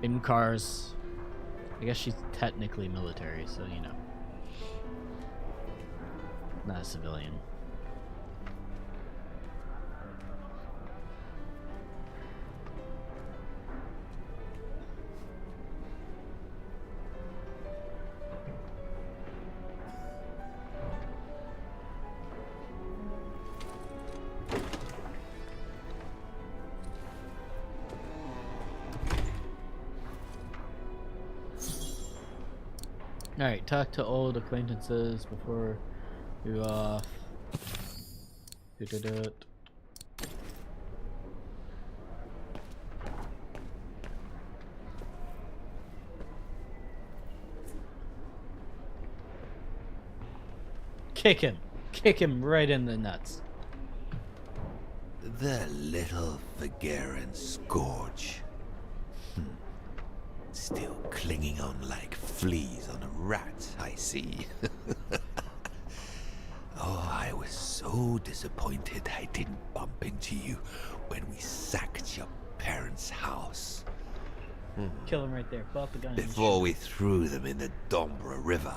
in cars. I guess she's technically military, so you know, not a civilian. Alright, talk to old acquaintances before you off. Kick him! Kick him right in the nuts. The little Vageran scourge. Still clinging on like fleas on a rat, I see. Oh, I was so disappointed I didn't bump into you when we sacked your parents' house. Kill him right there. Pull out the gun. Before we threw them in the Dombra River.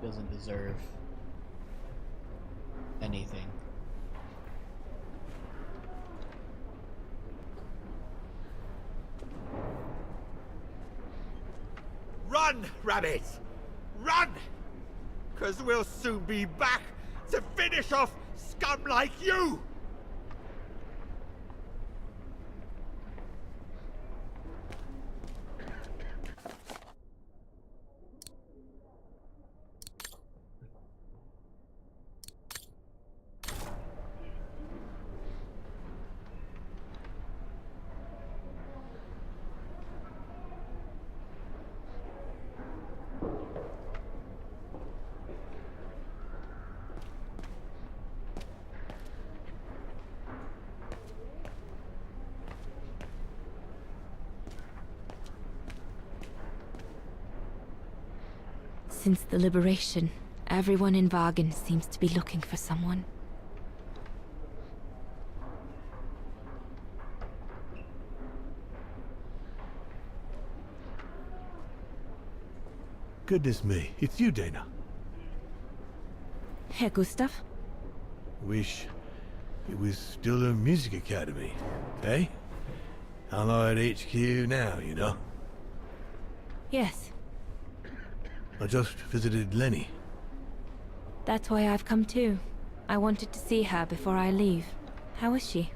Doesn't deserve anything. Run, Rabbit! Run! 'Cause we'll soon be back to finish off scum like you! Since the liberation, everyone in Vagen seems to be looking for someone. Goodness me, it's you, Dana. Herr Gustav? Wish it was still a music academy, eh? I'm at HQ now, you know. Yes, I just visited Lenny. that's why I've come too. I wanted to see her before I leave. How is she?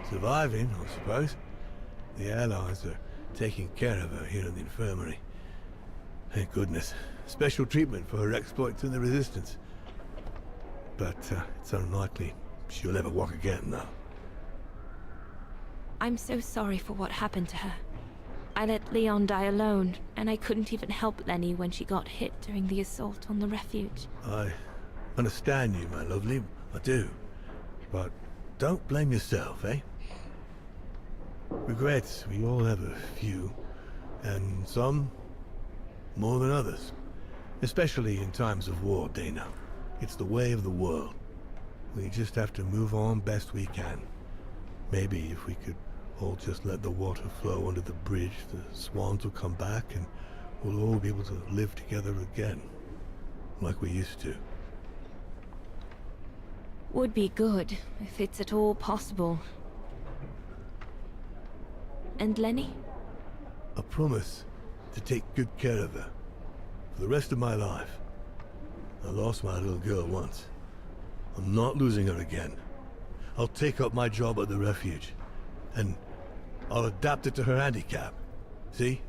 Surviving, I suppose. The Allies are taking care of her here in the infirmary. Thank goodness. Special treatment for her exploits in the Resistance. But it's unlikely she'll ever walk again now. I'm so sorry for what happened to her. I let Leon die alone, and I couldn't even help Lenny when she got hit during the assault on the refuge. I understand you, my lovely. I do. But don't blame yourself, eh? Regrets, we all have a few. And some more than others. Especially in times of war, Dana. It's the way of the world. We just have to move on best we can. Maybe if we could all just let the water flow under the bridge, the swans will come back and we'll all be able to live together again. Like we used to. Would be good, if it's at all possible. And Lenny? I promise to take good care of her. For the rest of my life. I lost my little girl once. I'm not losing her again. I'll take up my job at the refuge. And I'll adapt it to her handicap. See?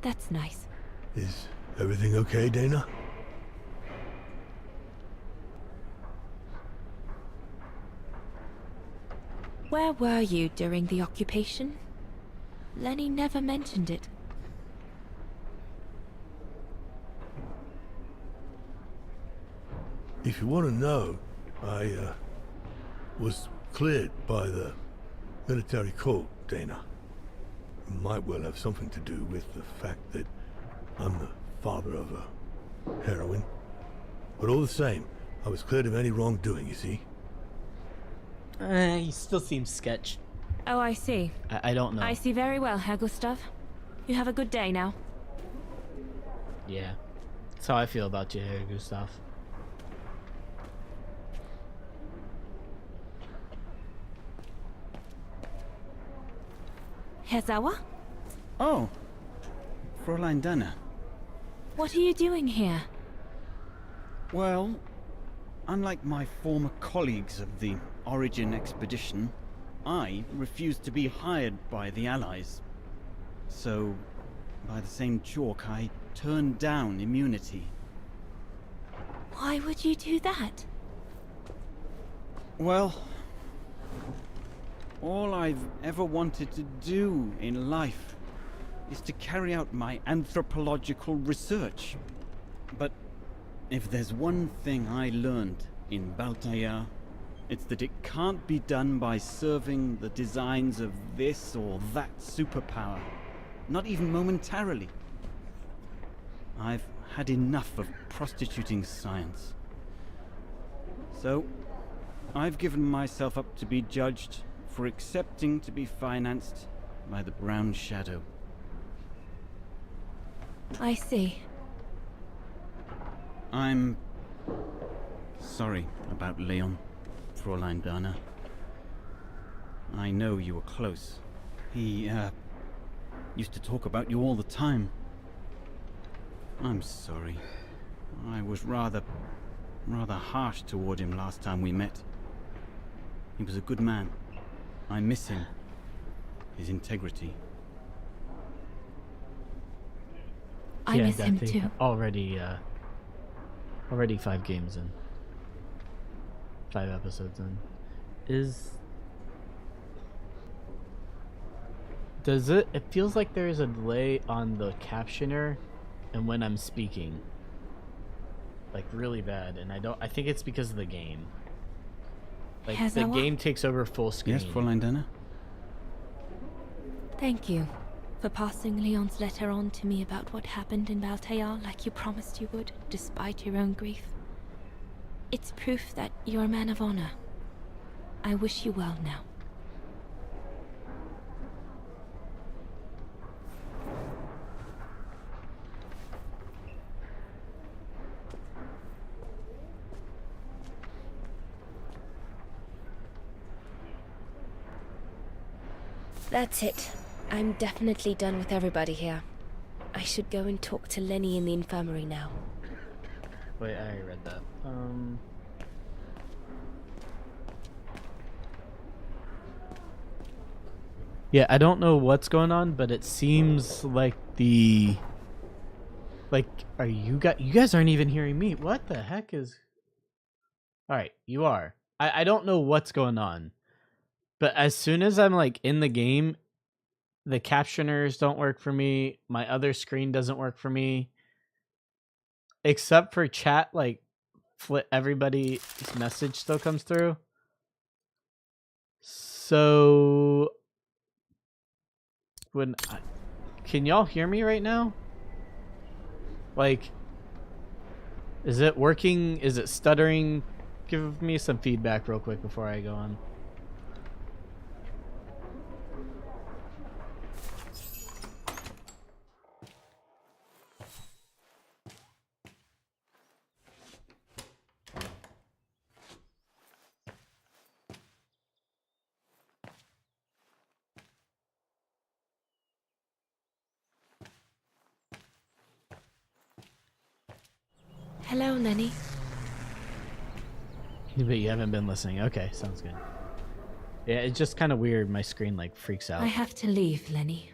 That's nice. Is everything okay, Dana? Where were you during the occupation? Lenny never mentioned it. If you want to know, I was cleared by the military court, Dana. It might well have something to do with the fact that I'm the father of a heroine. But all the same, I was cleared of any wrongdoing, you see. He still seems sketch. Oh, I see. I don't know. I see very well, Herr Gustav. You have a good day now. Yeah. That's how I feel about you, Herr Gustav. Herr Sauer? Oh, Fräulein Dana. What are you doing here? Well, unlike my former colleagues of the Origin expedition, I refused to be hired by the Allies. So, by the same chalk, I turned down immunity. Why would you do that? Well, all I've ever wanted to do in life is to carry out my anthropological research. But if there's one thing I learned in Baltayar, it's that it can't be done by serving the designs of this or that superpower, not even momentarily. I've had enough of prostituting science. So, I've given myself up to be judged for accepting to be financed by the Brown Shadow. I see. I'm sorry about Leon, Fräulein Dana. I know you were close. He, used to talk about you all the time. I'm sorry. I was rather harsh toward him last time we met. He was a good man. I miss him. His integrity. I miss him too. Already 5 games in. 5 episodes in. It feels like there's a delay on the captioner and when I'm speaking. Like really bad, and I think it's because of the game. Like the game takes over full screen. Yes, Fräulein Dana? Thank you for passing Leon's letter on to me about what happened in Baltayar like you promised you would, despite your own grief. It's proof that you're a man of honor. I wish you well now. That's it. I'm definitely done with everybody here. I should go and talk to Lenny in the infirmary now. Wait, I read that. Yeah, I don't know what's going on, but it seems like the... Like, are you guys aren't even hearing me. What the heck is... Alright, you are. I don't know what's going on. But as soon as I'm, like, in the game, the captioners don't work for me. My other screen doesn't work for me. Except for chat, like, everybody's message still comes through. So... Can y'all hear me right now? Like, is it working? Is it stuttering? Give me some feedback real quick before I go on. Hello, Lenny. But you haven't been listening. Okay, sounds good. Yeah, it's just kind of weird. My screen like freaks out. I have to leave, Lenny.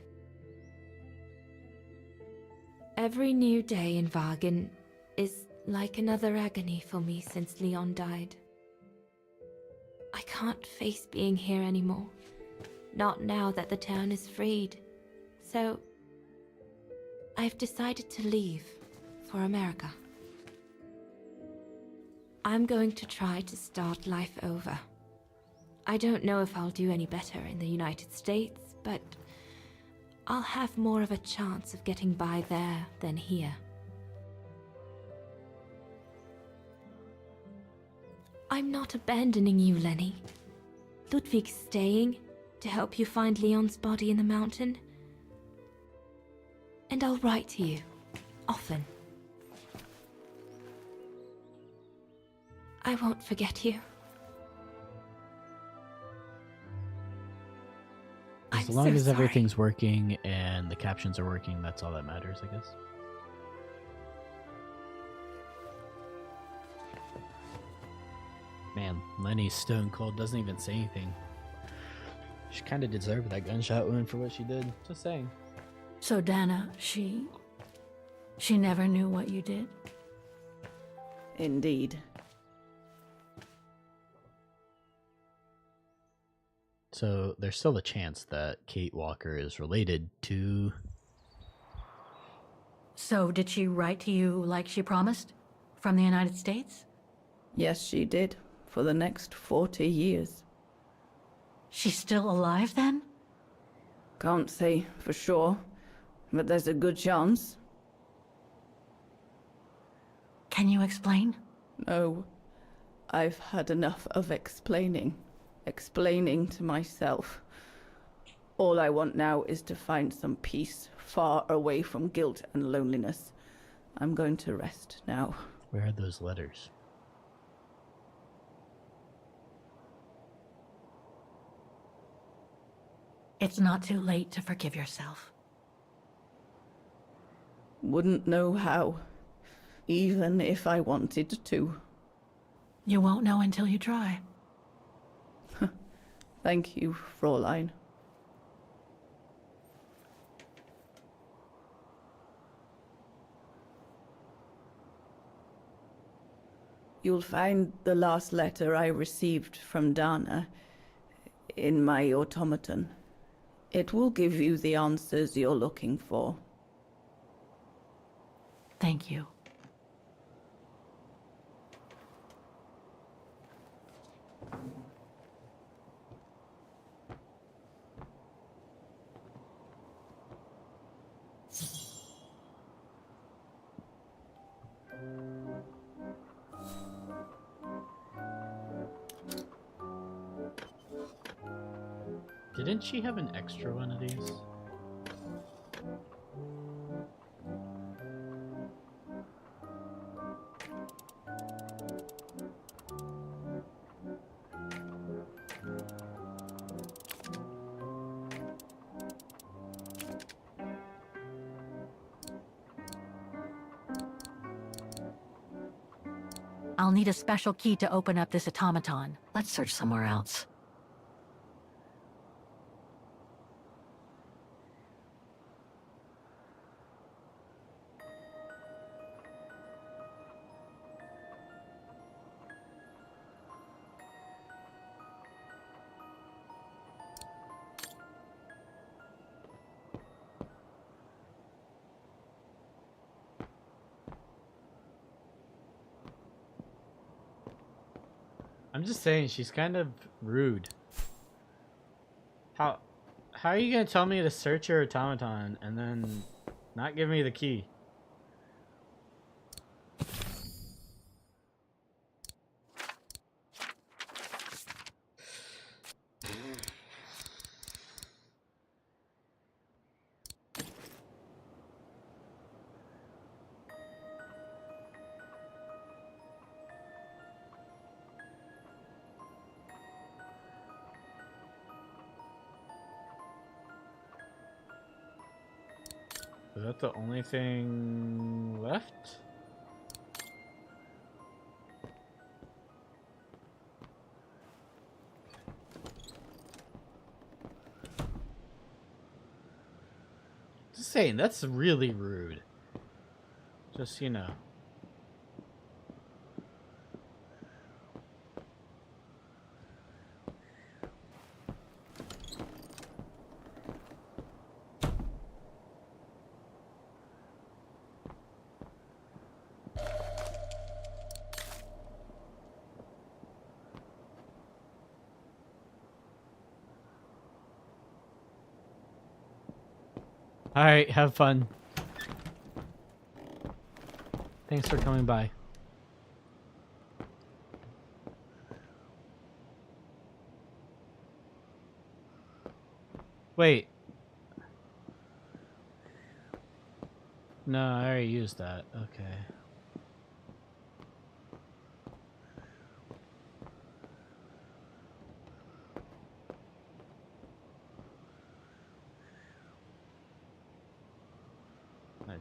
Every new day in Wagen is like another agony for me since Leon died. I can't face being here anymore. Not now that the town is freed. So, I've decided to leave for America. I'm going to try to start life over. I don't know if I'll do any better in the United States, but I'll have more of a chance of getting by there than here. I'm not abandoning you, Lenny. Ludwig's staying to help you find Leon's body in the mountain. And I'll write to you, often. I won't forget you. As long as everything's working and the captions are working, that's all that matters, I guess. Man, Lenny's stone cold, doesn't even say anything. She kind of deserved that gunshot wound for what she did. Just saying. So Dana, she never knew what you did? Indeed. So there's still a chance that Kate Walker is related to... So did she write to you like she promised? From the United States? Yes, she did. For the next 40 years. She's still alive then? Can't say for sure, but there's a good chance. Can you explain? No. I've had enough of explaining. Explaining to myself. All I want now is to find some peace, far away from guilt and loneliness. I'm going to rest now. Where are those letters? It's not too late to forgive yourself. Wouldn't know how, even if I wanted to. You won't know until you try. Thank you, Fräulein. You'll find the last letter I received from Dana in my automaton. It will give you the answers you're looking for. Thank you. Didn't she have an extra one of these? I'll need a special key to open up this automaton. Let's search somewhere else. I'm just saying, she's kind of rude. How are you gonna tell me to search your automaton and then not give me the key? Is that the only thing left? Just saying, that's really rude. Just, you know. Alright, have fun. Thanks for coming by. Wait. No, I already used that. Okay.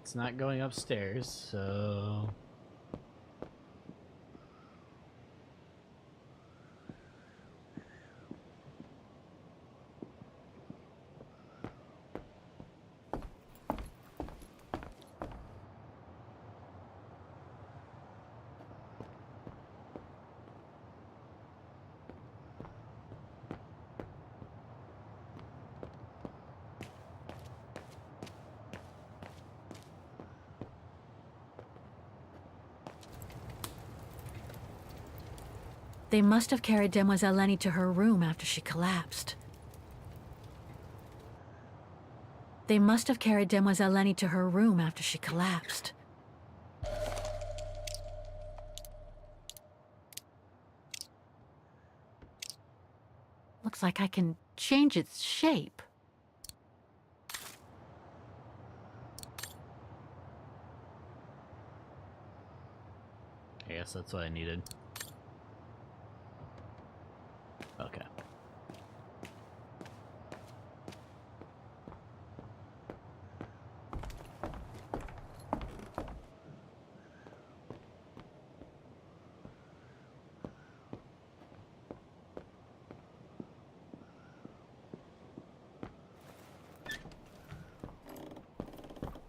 It's not going upstairs, so... They must have carried Demoiselle Lenny to her room after she collapsed. They must have carried Demoiselle Lenny to her room after she collapsed. Looks like I can change its shape. I guess that's what I needed. Okay.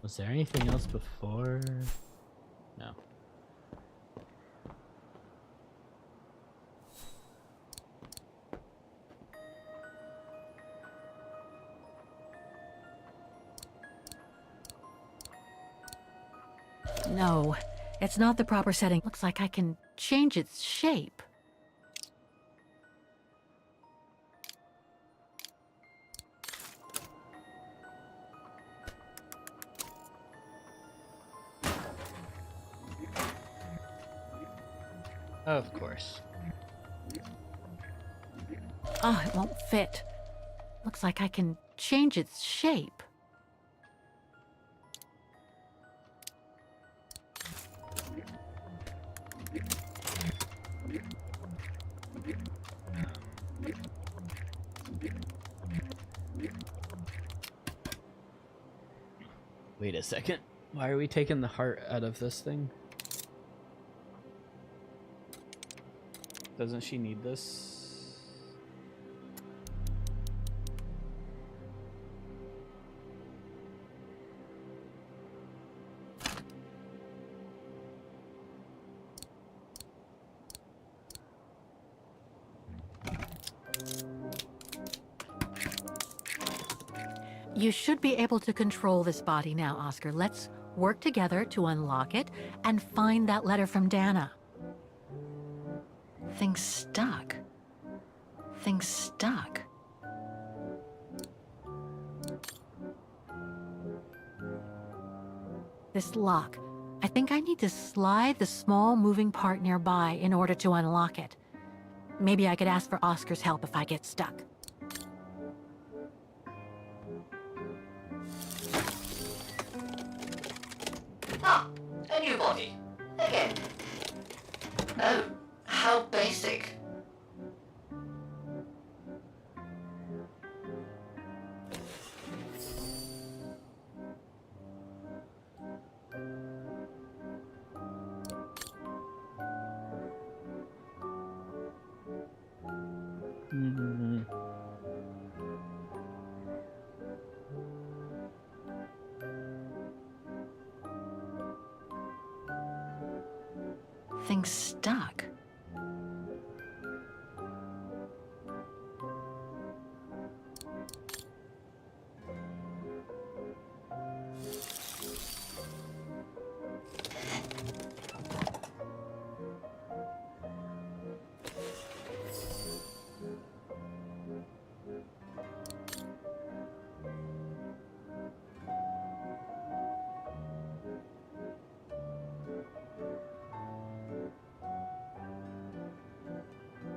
Was there anything else before? No. No, it's not the proper setting. Looks like I can change its shape. Of course. Oh, it won't fit. Looks like I can change its shape. Wait a second. Why are we taking the heart out of this thing? Doesn't she need this? You should be able to control this body now, Oscar. Let's work together to unlock it and find that letter from Dana. Thing's stuck. Thing's stuck. This lock. I think I need to slide the small moving part nearby in order to unlock it. Maybe I could ask for Oscar's help if I get stuck. Ah, a new body. Again. Oh, how basic. Thing's stuck.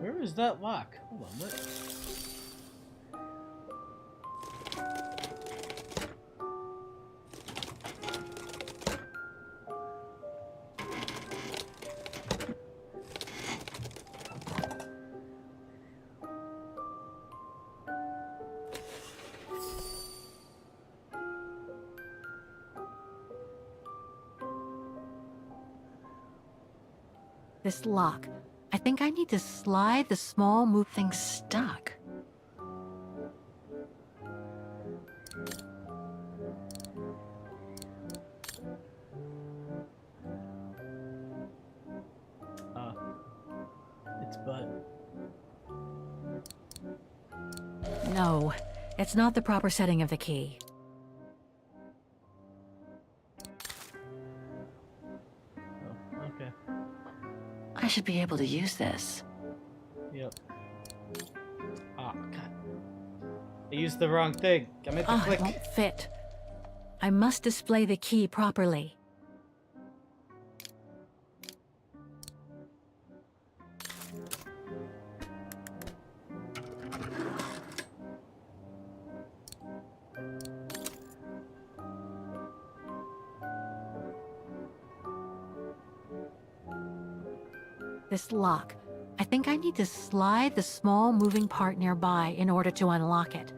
Where is that lock? Hold on, what? This lock. I think I need to slide the small move thing stuck. It's Bud. No, it's not the proper setting of the key. Oh, okay. I should be able to use this. Yep. Oh, God. I used the wrong thing. I meant to It click. won't fit. I must display the key properly. This lock. I think I need to slide the small moving part nearby in order to unlock it.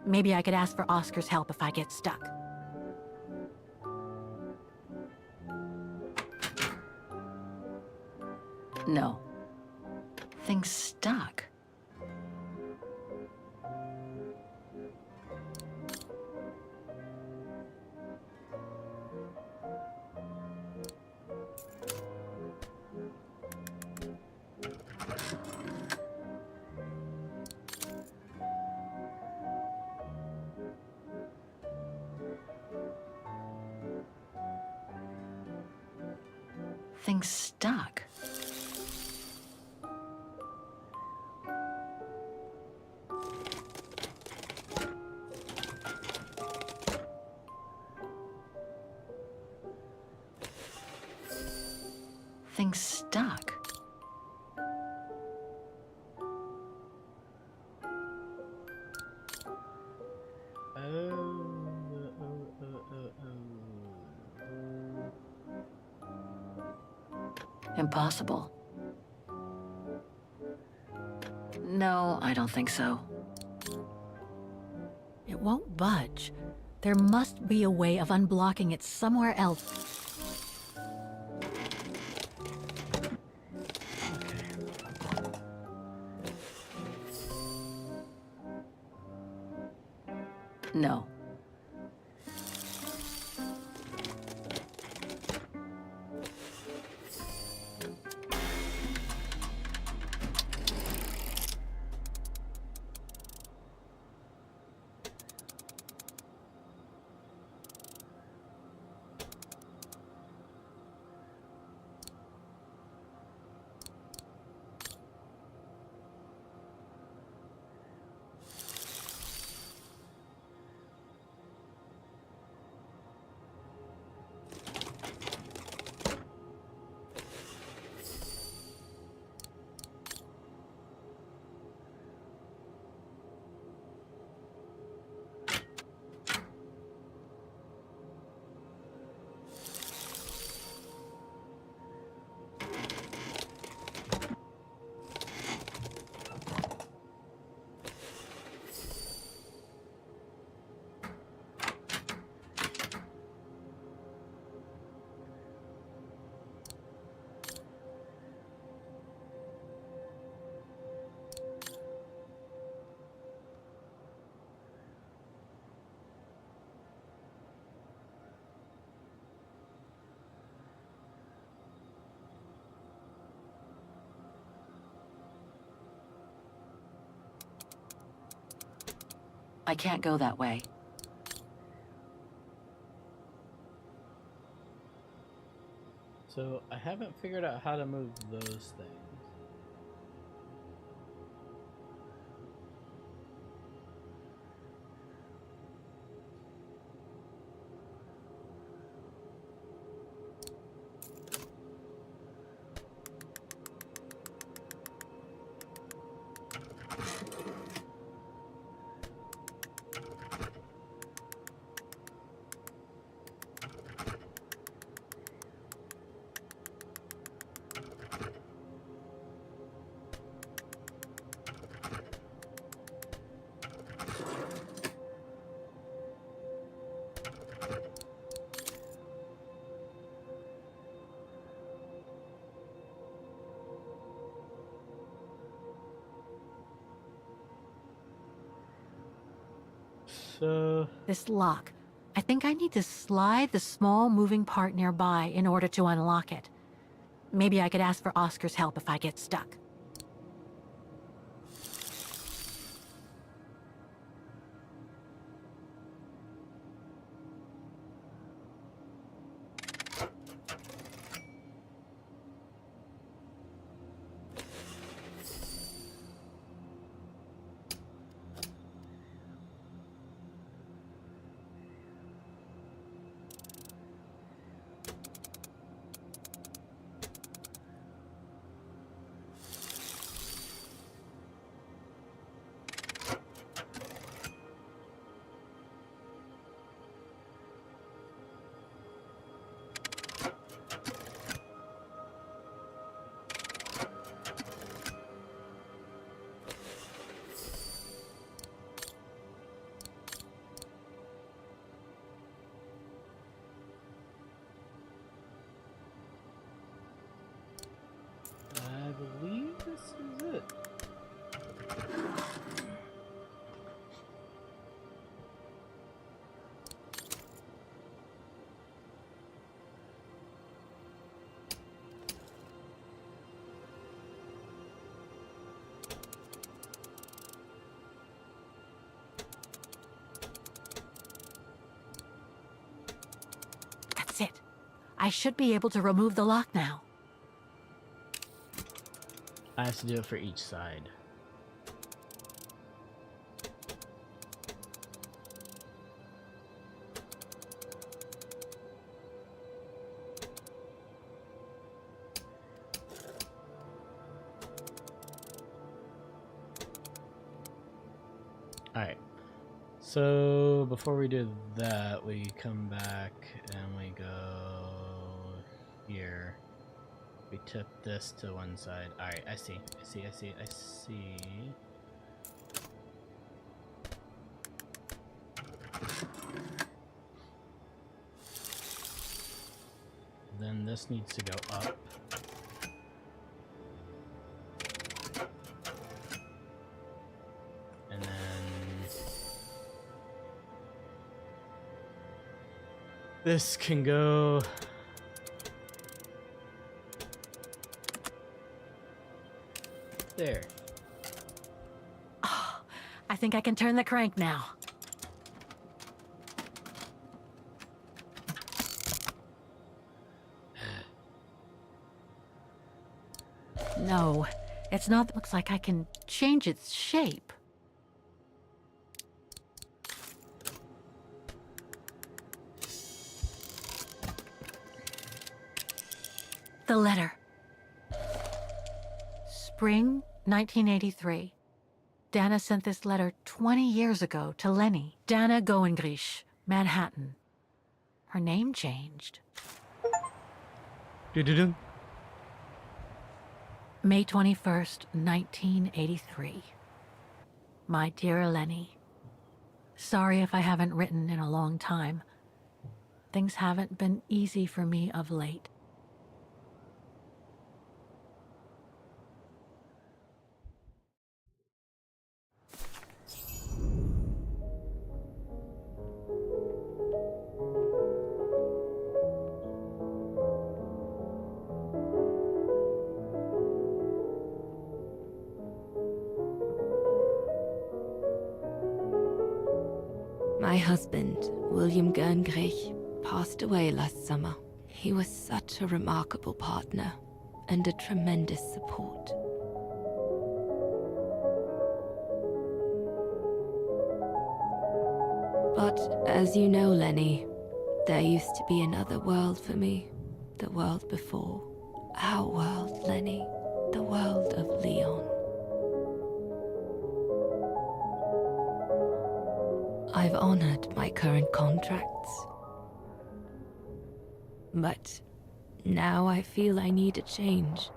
Maybe I could ask for Oscar's help if I get stuck. No. Thing's stuck. Thing's stuck. Thing's stuck. Impossible. No, I don't think so. It won't budge. There must be a way of unblocking it somewhere else. No. I can't go that way. So I haven't figured out how to move those things. So This lock. I think I need to slide the small moving part nearby in order to unlock it. Maybe I could ask for Oscar's help if I get stuck. I believe this is it. That's it. I should be able to remove the lock now. I have to do it for each side. Alright. So before we do that, we come back and we go here. We tip this to one side. Alright, I see. Then this needs to go up. And then this can go there. Oh, I think I can turn the crank now. No, it's not. Looks like I can change its shape. The letter. Spring 1983. Dana sent this letter 20 years ago to Lenny. Dana Goengrich, Manhattan. Her name changed. Do-do-do. May 21st, 1983. My dear Lenny, sorry if I haven't written in a long time. Things haven't been easy for me of late. husband, William Gerngrich, passed away last summer. He was such a remarkable partner and a tremendous support. But as you know, Lenny, there used to be another world for me. The world before. Our world, Lenny. The world of Leon. I've honored my current contracts. But now I feel I need a change.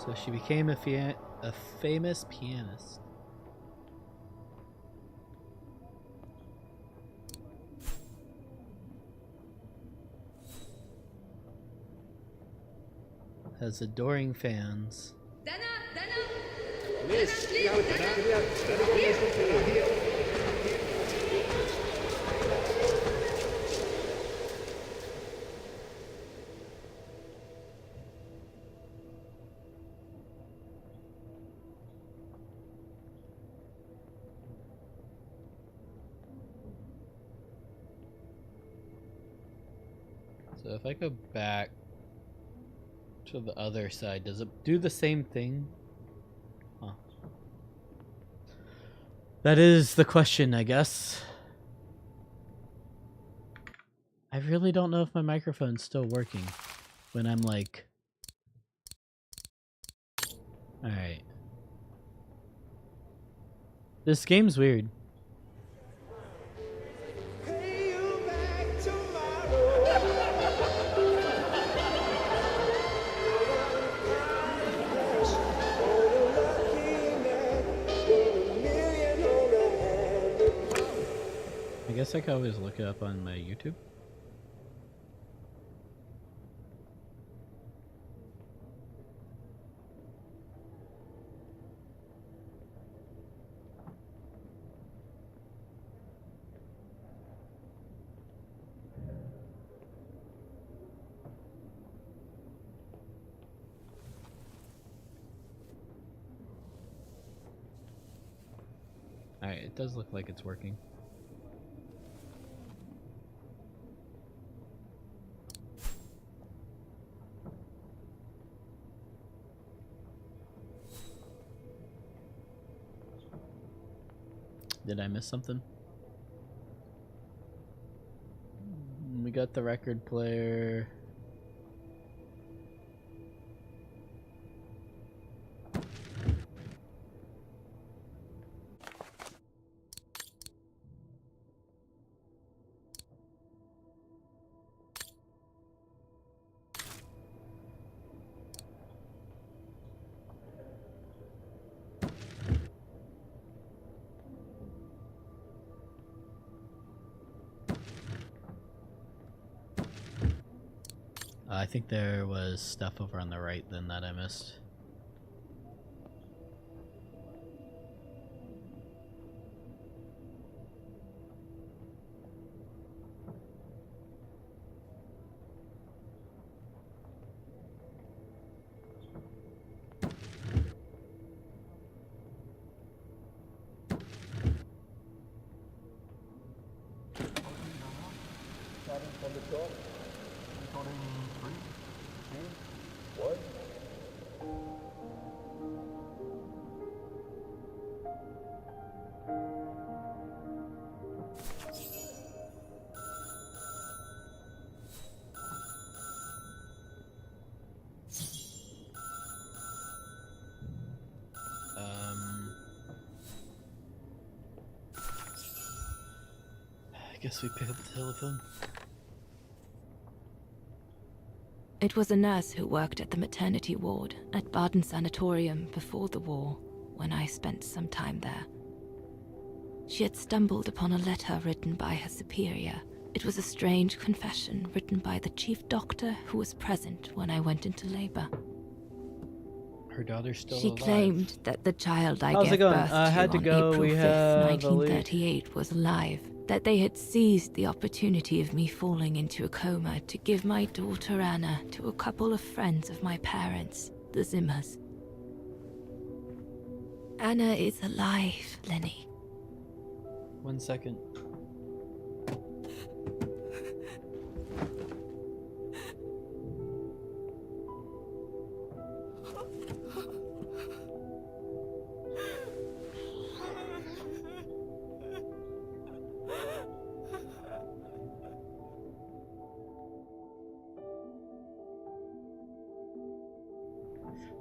So she became a famous pianist. Has adoring fans. So if I go back to the other side, does it do the same thing? Huh. That is the question, I guess. I really don't know if my microphone's still working when I'm like... Alright. This game's weird. I guess I could always look it up on my YouTube. Alright, it does look like it's working. Did I miss something? We got the record player. I think there was stuff over on the right then that I missed. guess we pick up the telephone. It was a nurse who worked at the maternity ward at Baden Sanatorium before the war, when I spent some time there. She had stumbled upon a letter written by her superior. It was a strange confession written by the chief doctor who was present when I went into labor. Her daughter's still She alive. claimed that the child I How's it gave going? birth Had to to on go. April We 5th, have a leak. 1938 was alive, that they had seized the opportunity of me falling into a coma to give my daughter Anna to a couple of friends of my parents, the Zimmers. Anna is alive, Lenny. 1 second.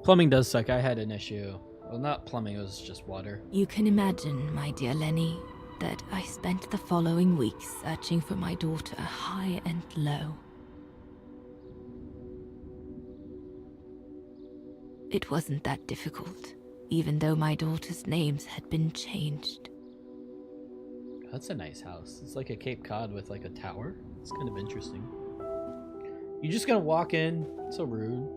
Plumbing does suck. I had an issue. Well, not plumbing, it was just water. You can imagine, my dear Lenny, that I spent the following weeks searching for my daughter high and low. It wasn't that difficult, even though my daughter's names had been changed. That's a nice house. It's like a Cape Cod with like a tower. It's kind of interesting. You just gonna walk in? So rude.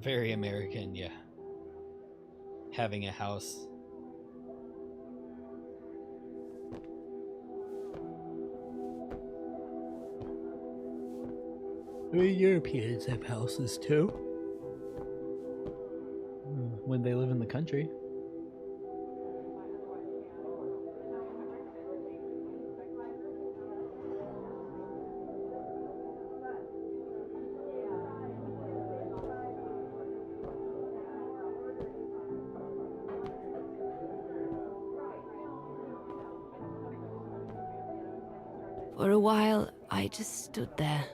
Very American, yeah. Having a house. We Europeans have houses too. When they live in the country. For a while, I just stood there,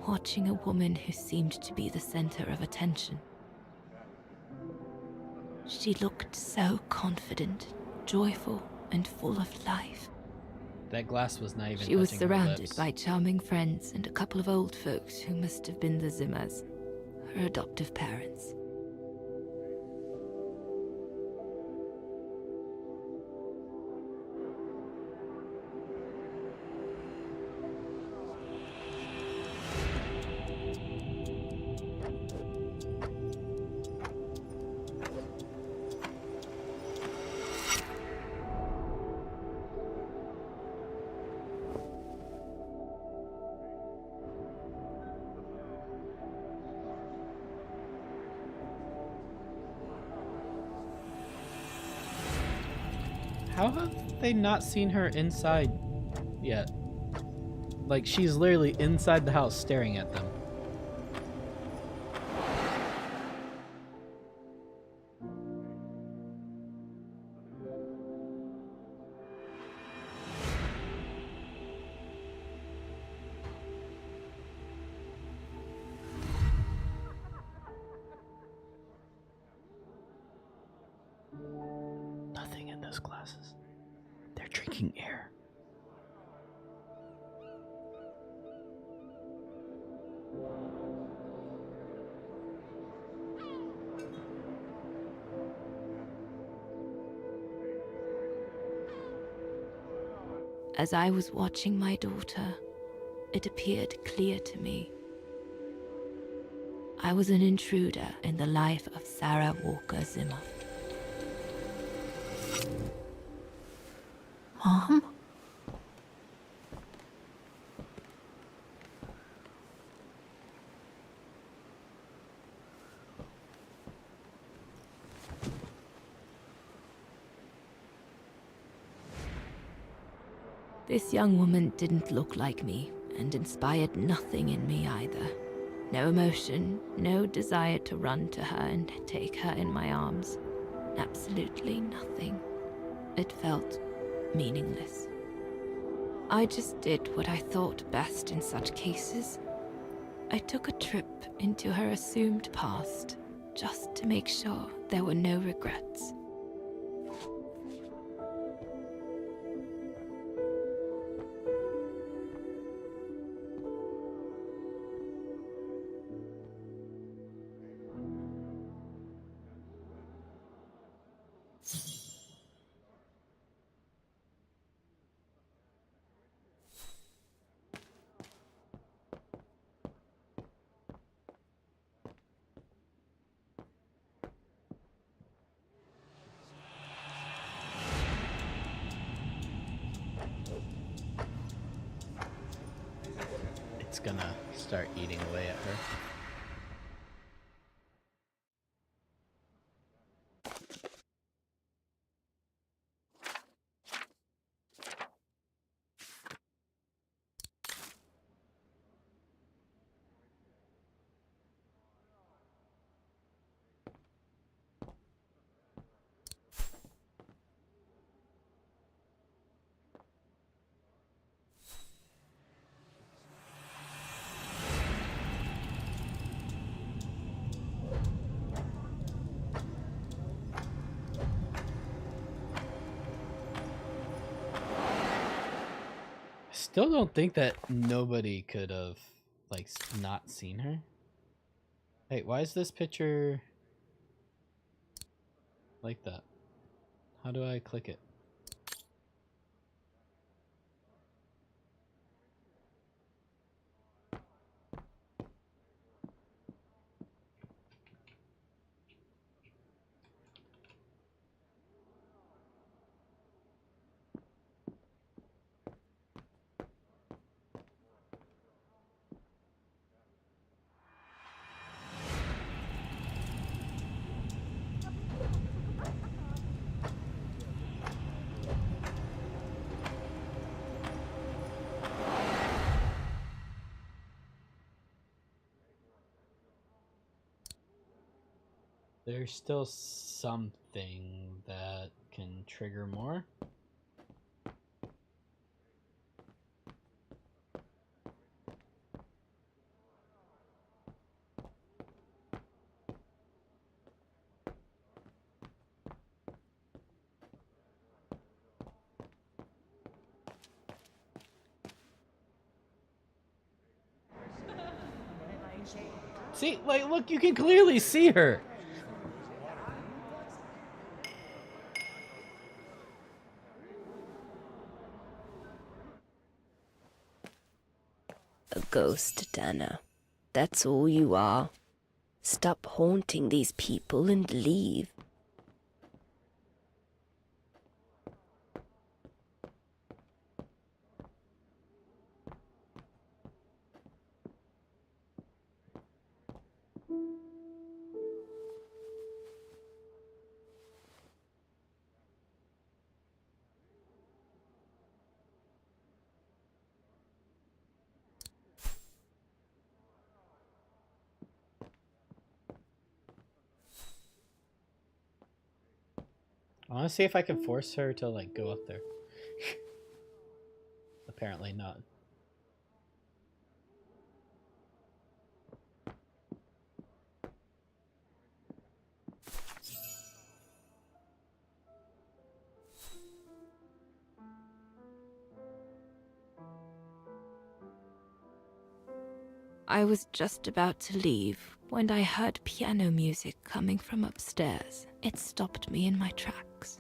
watching a woman who seemed to be the center of attention. She looked so confident, joyful, and full of life. That glass was not even She was touching her surrounded lips. by charming friends and a couple of old folks who must have been the Zimmers, her adoptive parents. How have they not seen her inside yet? Like, she's literally inside the house staring at them. Nothing in those glasses. They're drinking air. As I was watching my daughter, it appeared clear to me. I was an intruder in the life of Sarah Walker Zimmer. Mom? This young woman didn't look like me and inspired nothing in me either. No emotion, no desire to run to her and take her in my arms. Absolutely nothing. It felt meaningless. I just did what I thought best in such cases. I took a trip into her assumed past, just to make sure there were no regrets. It's gonna start eating away at her. Still don't think that nobody could have, like, not seen her. Wait, why is this picture like that? How do I click it? There's still something that can trigger more. See, like, look, you can clearly see her. A ghost, Dana. That's all you are. Stop haunting these people and leave. I want to see if I can force her to, like, go up there. Apparently not. I was just about to leave when I heard piano music coming from upstairs. It stopped me in my tracks.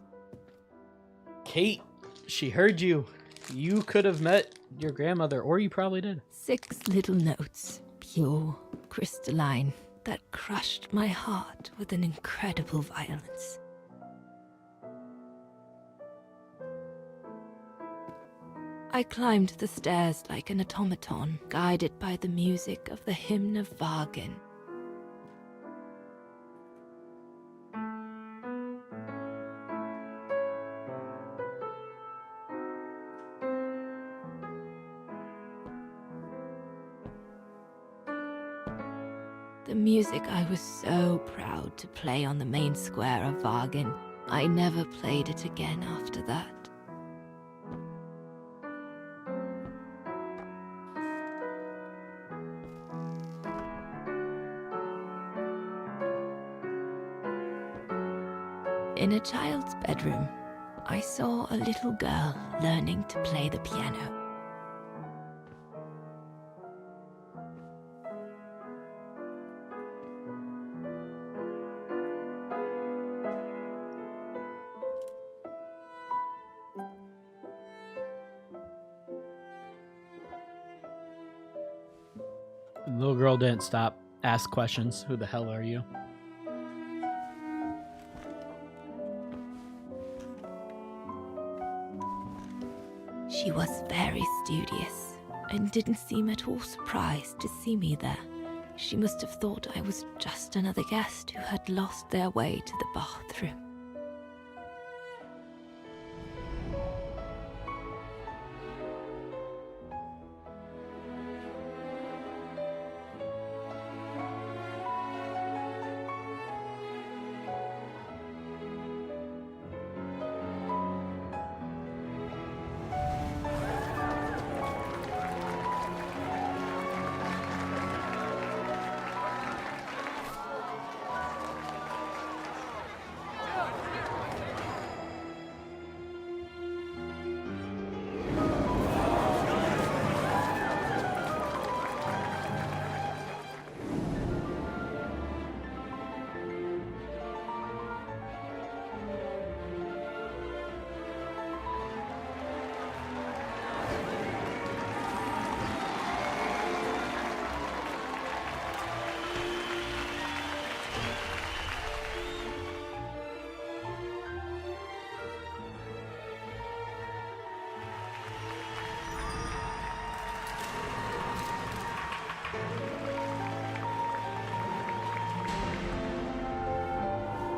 Kate, she heard you. You could have met your grandmother, or you probably did. 6 little notes, pure, crystalline, that crushed my heart with an incredible violence. I climbed the stairs like an automaton, guided by the music of the hymn of Vargan. The music I was so proud to play on the main square of Vargan. I never played it again after that. In a child's bedroom, I saw a little girl learning to play the piano. The little girl didn't stop. Ask questions. Who the hell are you? She was very studious and didn't seem at all surprised to see me there. She must have thought I was just another guest who had lost their way to the bathroom.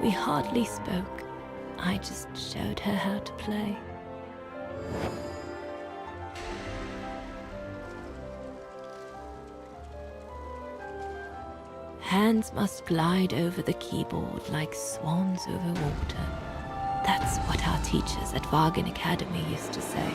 We hardly spoke. I just showed her how to play. Hands must glide over the keyboard like swans over water. That's what our teachers at Wagen Academy used to say.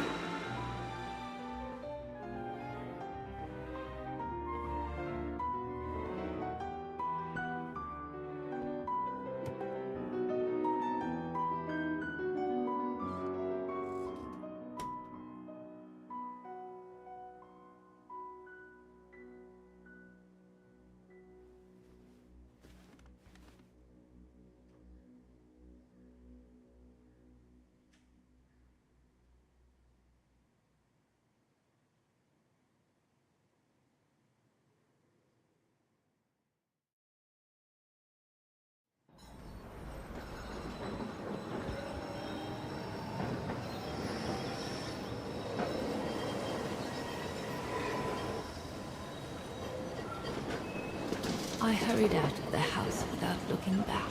I hurried out of the house without looking back,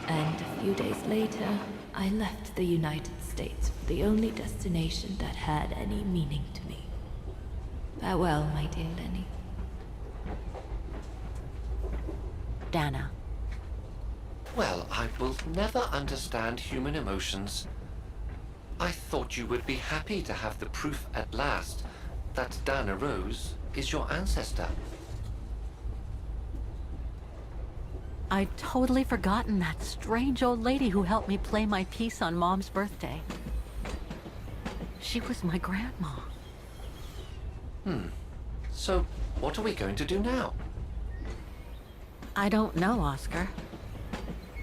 and a few days later, I left the United States for the only destination that had any meaning to me. Farewell, my dear Lenny. Dana. Well, I will never understand human emotions. I thought you would be happy to have the proof at last that Dana Rose is your ancestor. I'd totally forgotten that strange old lady who helped me play my piece on Mom's birthday. She was my grandma. So, what are we going to do now? I don't know, Oscar.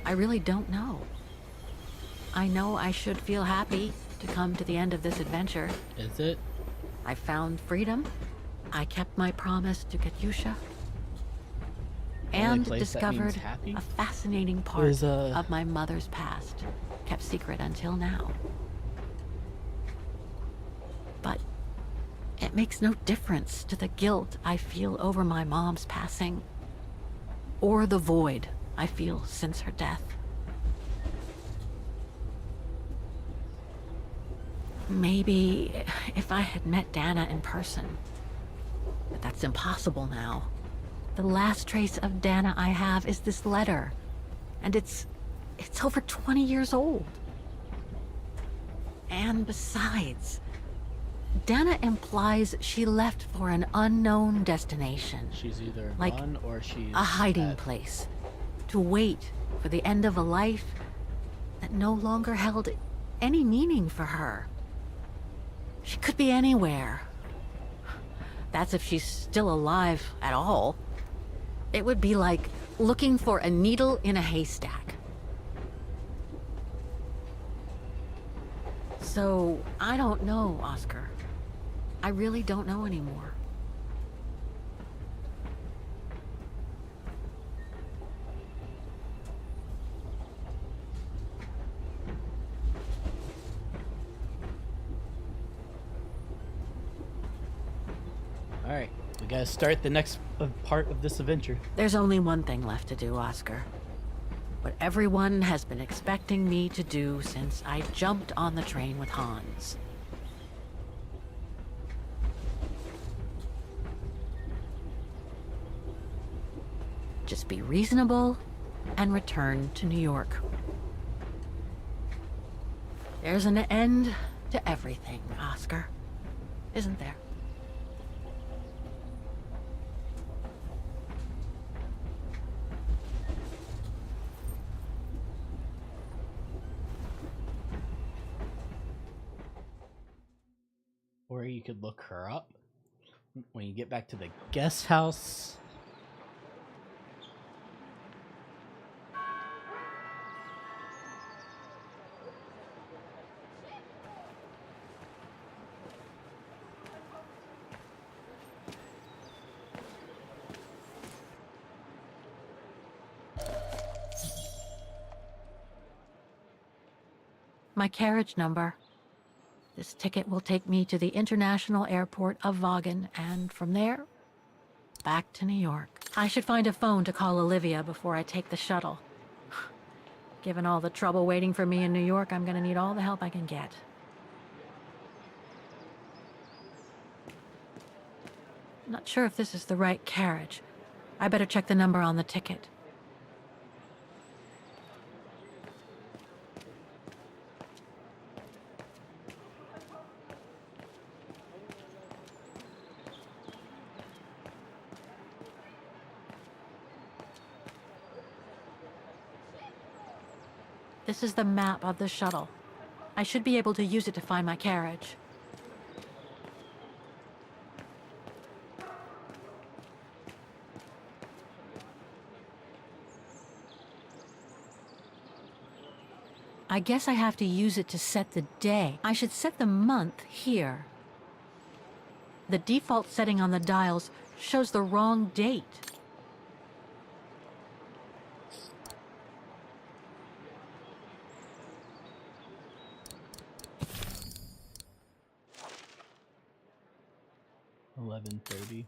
I really don't know. I know I should feel happy to come to the end of this adventure. Is it? I found freedom. I kept my promise to Katyusha. And discovered a fascinating part of my mother's past, kept secret until now. But it makes no difference to the guilt I feel over my mom's passing, or the void I feel since her death. Maybe if I had met Dana in person, but that's impossible now. The last trace of Dana I have is this letter, and it's It's over 20 years old. And besides, Dana implies she left for an unknown destination. She's either like gone or she's a hiding dead. place. To wait for the end of a life that no longer held any meaning for her. She could be anywhere. That's if she's still alive at all. It would be like looking for a needle in a haystack. So, I don't know, Oscar. I really don't know anymore. Alright, we gotta start the next part of this adventure. There's only one thing left to do, Oscar. What everyone has been expecting me to do since I jumped on the train with Hans. Just be reasonable and return to New York. There's an end to everything, Oscar. Isn't there? Or you could look her up when you get back to the guest house. My carriage number. This ticket will take me to the international airport of Vaughan, and from there, back to New York. I should find a phone to call Olivia before I take the shuttle. Given all the trouble waiting for me in New York, I'm gonna need all the help I can get. Not sure if this is the right carriage. I better check the number on the ticket. This is the map of the shuttle. I should be able to use it to find my carriage. I guess I have to use it to set the day. I should set the month here. The default setting on the dials shows the wrong date. $11:30.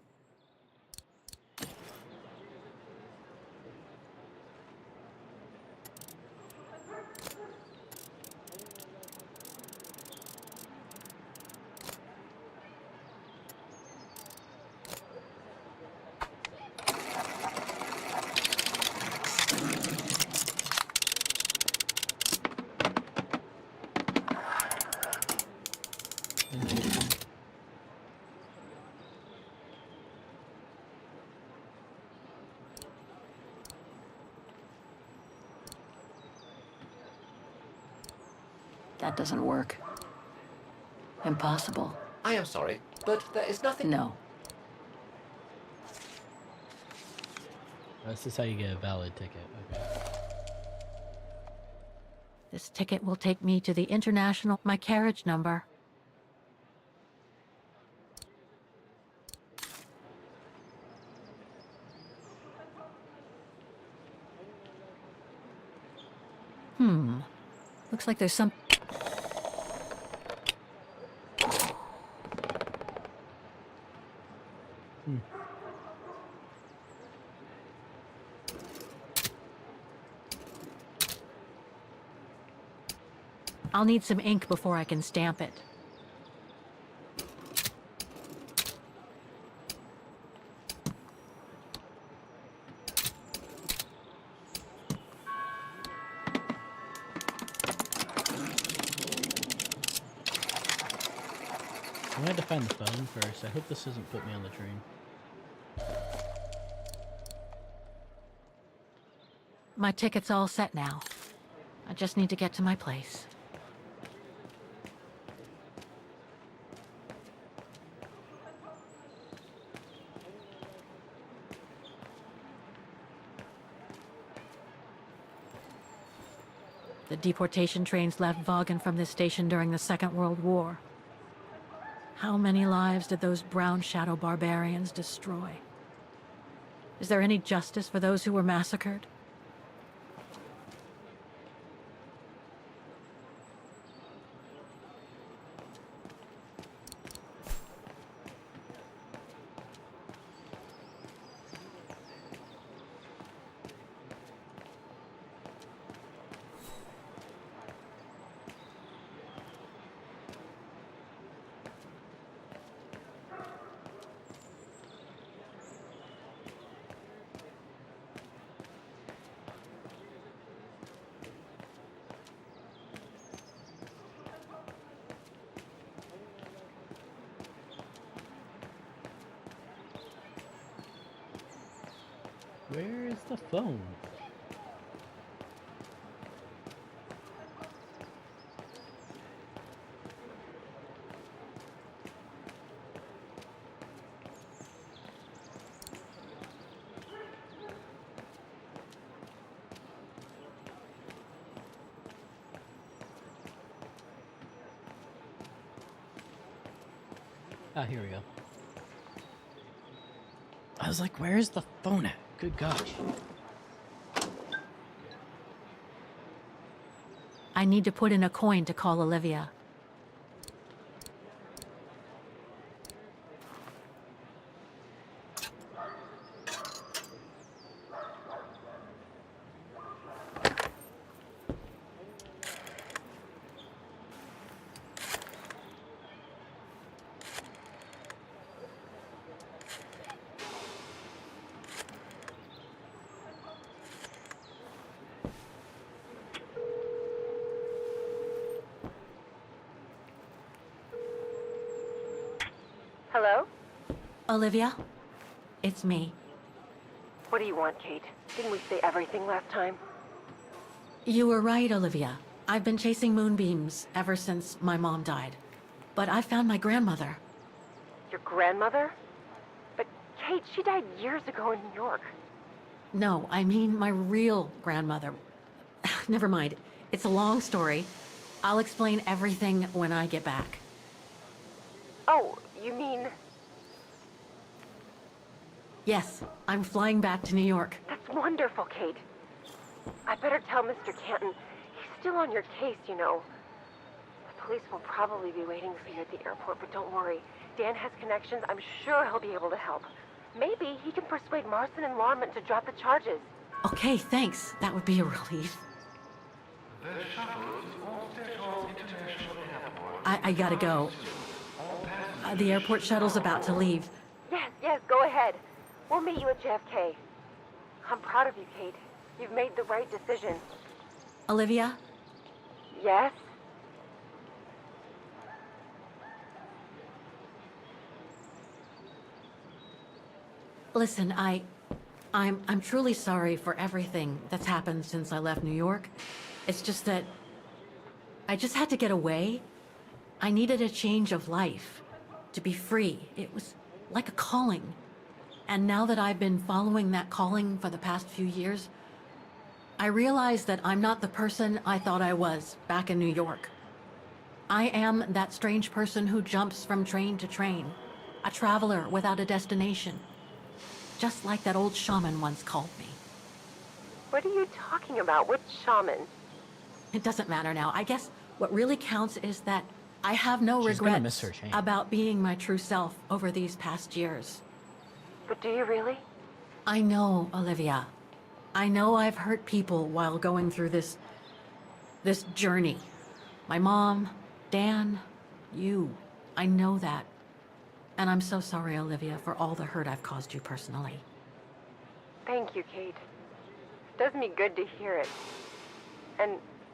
That doesn't work. Impossible. I am sorry, but there is nothing... No. This is how you get a valid ticket. Okay. This ticket will take me to the international... My carriage number. Looks like there's some... I'll need some ink before I can stamp it. had to find the phone first. I hope this doesn't put me on the train. My ticket's all set now. I just need to get to my place. The deportation trains left Vaughan from this station during the Second World War. How many lives did those brown shadow barbarians destroy? Is there any justice for those who were massacred? Where is the phone? Ah, here we go. I was like, where's the phone at? Good gosh. I need to put in a coin to call Olivia. Hello? Olivia? It's me. What do you want, Kate? Didn't we say everything last time? You were right, Olivia. I've been chasing moonbeams ever since my mom died. But I found my grandmother. Your grandmother? But, Kate, she died years ago in New York. No, I mean my real grandmother. Never mind. It's a long story. I'll explain everything when I get back. Oh, you mean... Yes, I'm flying back to New York. That's wonderful, Kate. I better tell Mr. Canton. He's still on your case, you know. The police will probably be waiting for you at the airport, but don't worry. Dan has connections. I'm sure he'll be able to help. Maybe he can persuade Marston and Lorman to drop the charges. Okay, thanks. That would be a relief. I gotta go. The airport shuttle's about to leave. Yes, go ahead. We'll meet you at JFK. I'm proud of you, Kate. You've made the right decision. Olivia? Yes? Listen, I'm truly sorry for everything that's happened since I left New York. It's just that I just had to get away. I needed a change of life, to be free. It was like a calling. And now that I've been following that calling for the past few years, I realize that I'm not the person I thought I was back in New York. I am that strange person who jumps from train to train, a traveler without a destination. Just like that old shaman once called me. What are you talking about? Which shaman? It doesn't matter now. I guess what really counts is that I have no She's gonna regrets miss her chain. about being my true self over these past years. But do you really? I know, Olivia. I know I've hurt people while going through this journey. My mom, Dan, you. I know that. And I'm so sorry, Olivia, for all the hurt I've caused you personally. Thank you, Kate. It does me good to hear it. And,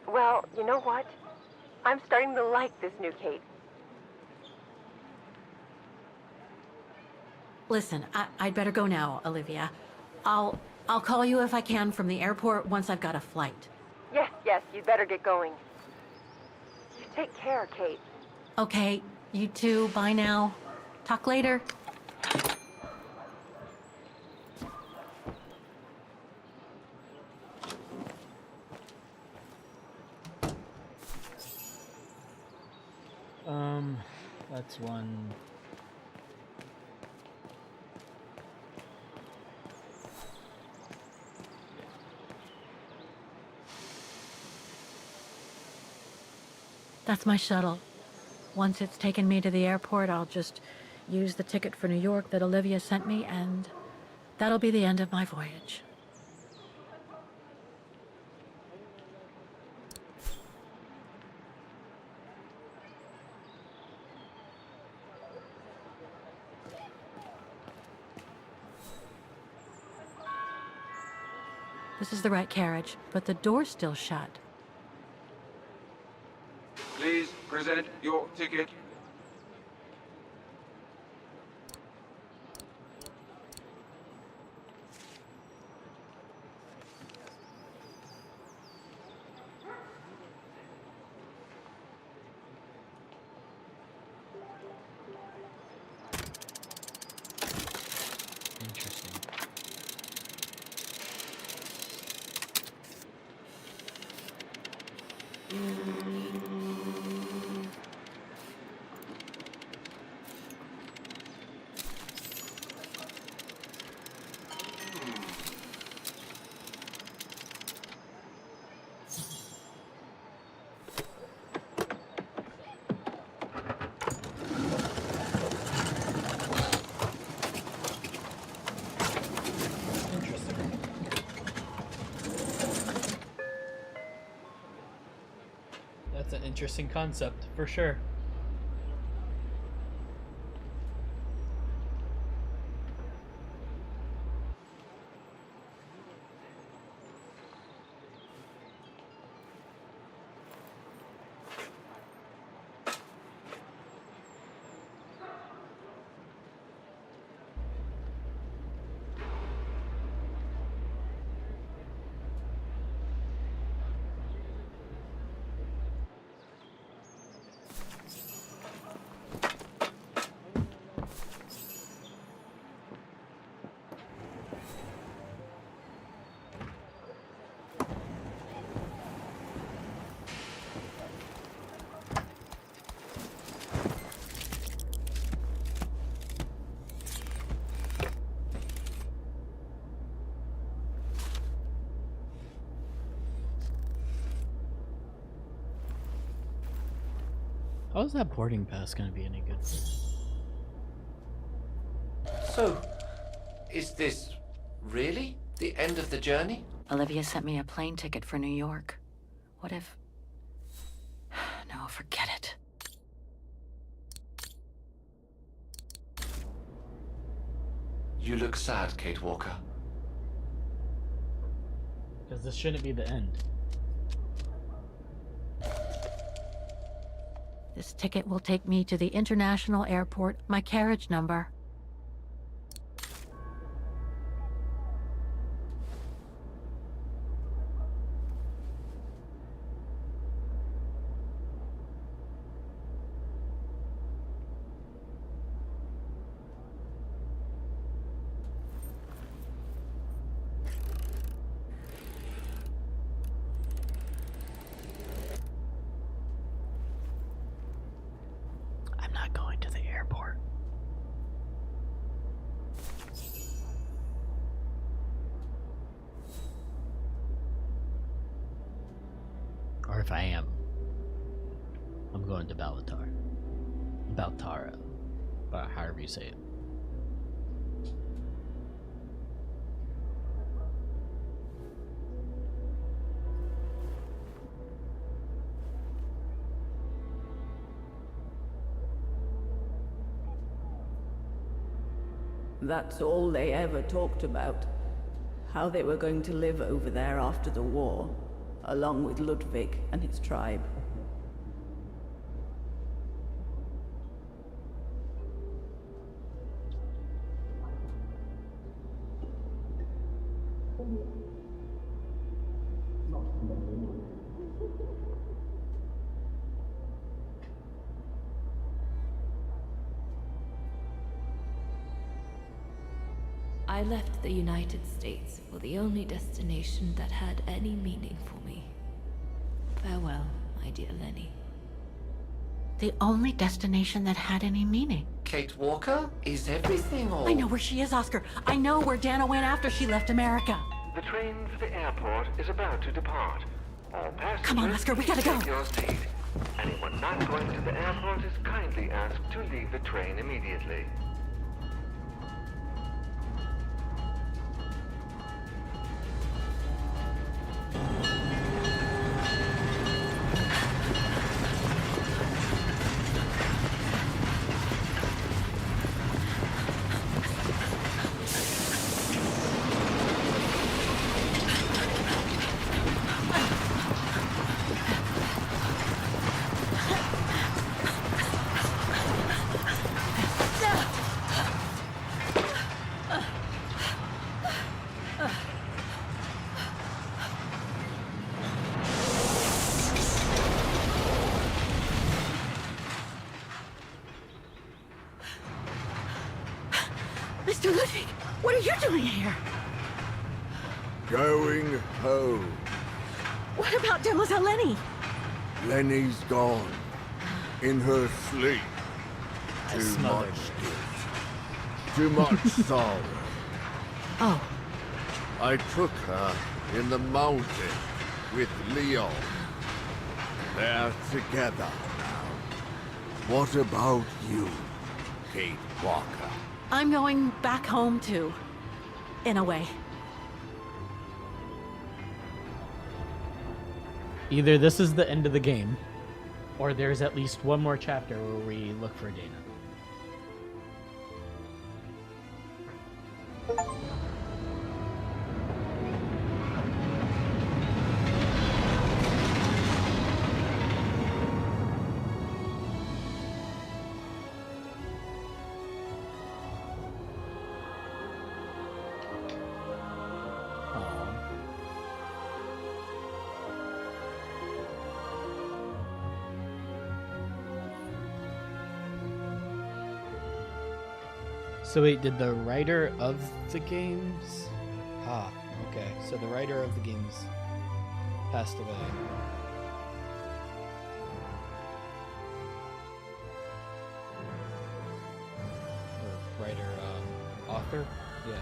well, you know what? I'm starting to like this new Kate. Listen, I'd better go now, Olivia. I'll call you if I can from the airport once I've got a flight. Yes, you'd better get going. You take care, Kate. Okay, you too. Bye now. Talk later. That's one. That's my shuttle. Once it's taken me to the airport, I'll just use the ticket for New York that Olivia sent me, and that'll be the end of my voyage. This is the right carriage, but the door's still shut. Please present your ticket. Interesting. That's an interesting concept, for sure. How is that boarding pass going to be any good? So, is this really the end of the journey? Olivia sent me a plane ticket for New York. What if... No, forget it. You look sad, Kate Walker. Because this shouldn't be the end. This ticket will take me to the international airport, my carriage number. I'm not going to the airport. Or if I am, I'm going to Baltara. However you say it. That's all they ever talked about. How they were going to live over there after the war, along with Ludwig and his tribe. I left the United States for the only destination that had any meaning for me. Farewell, my dear Lenny. The only destination that had any meaning. Kate Walker? Is everything all... I know where she is, Oscar. I know where Dana went after she left America. The train for the airport is about to depart. All passengers, Come on, Oscar, we gotta go. take your seat. Anyone not going to the airport is kindly asked to leave the train immediately. Mr. Ludwig, what are you doing here? Going home. What about Demoiselle Lenny? Lenny's gone. In her sleep. Too much guilt. Too much sorrow. Oh. I took her in the mountain with Leon. They're together now. What about you, Kate Walker? I'm going back home too. In a way. Either this is the end of the game, or there's at least one more chapter where we look for Dana. So wait, did the writer of the games... Ah, okay. So the writer of the games passed away. Or writer, author? Yeah.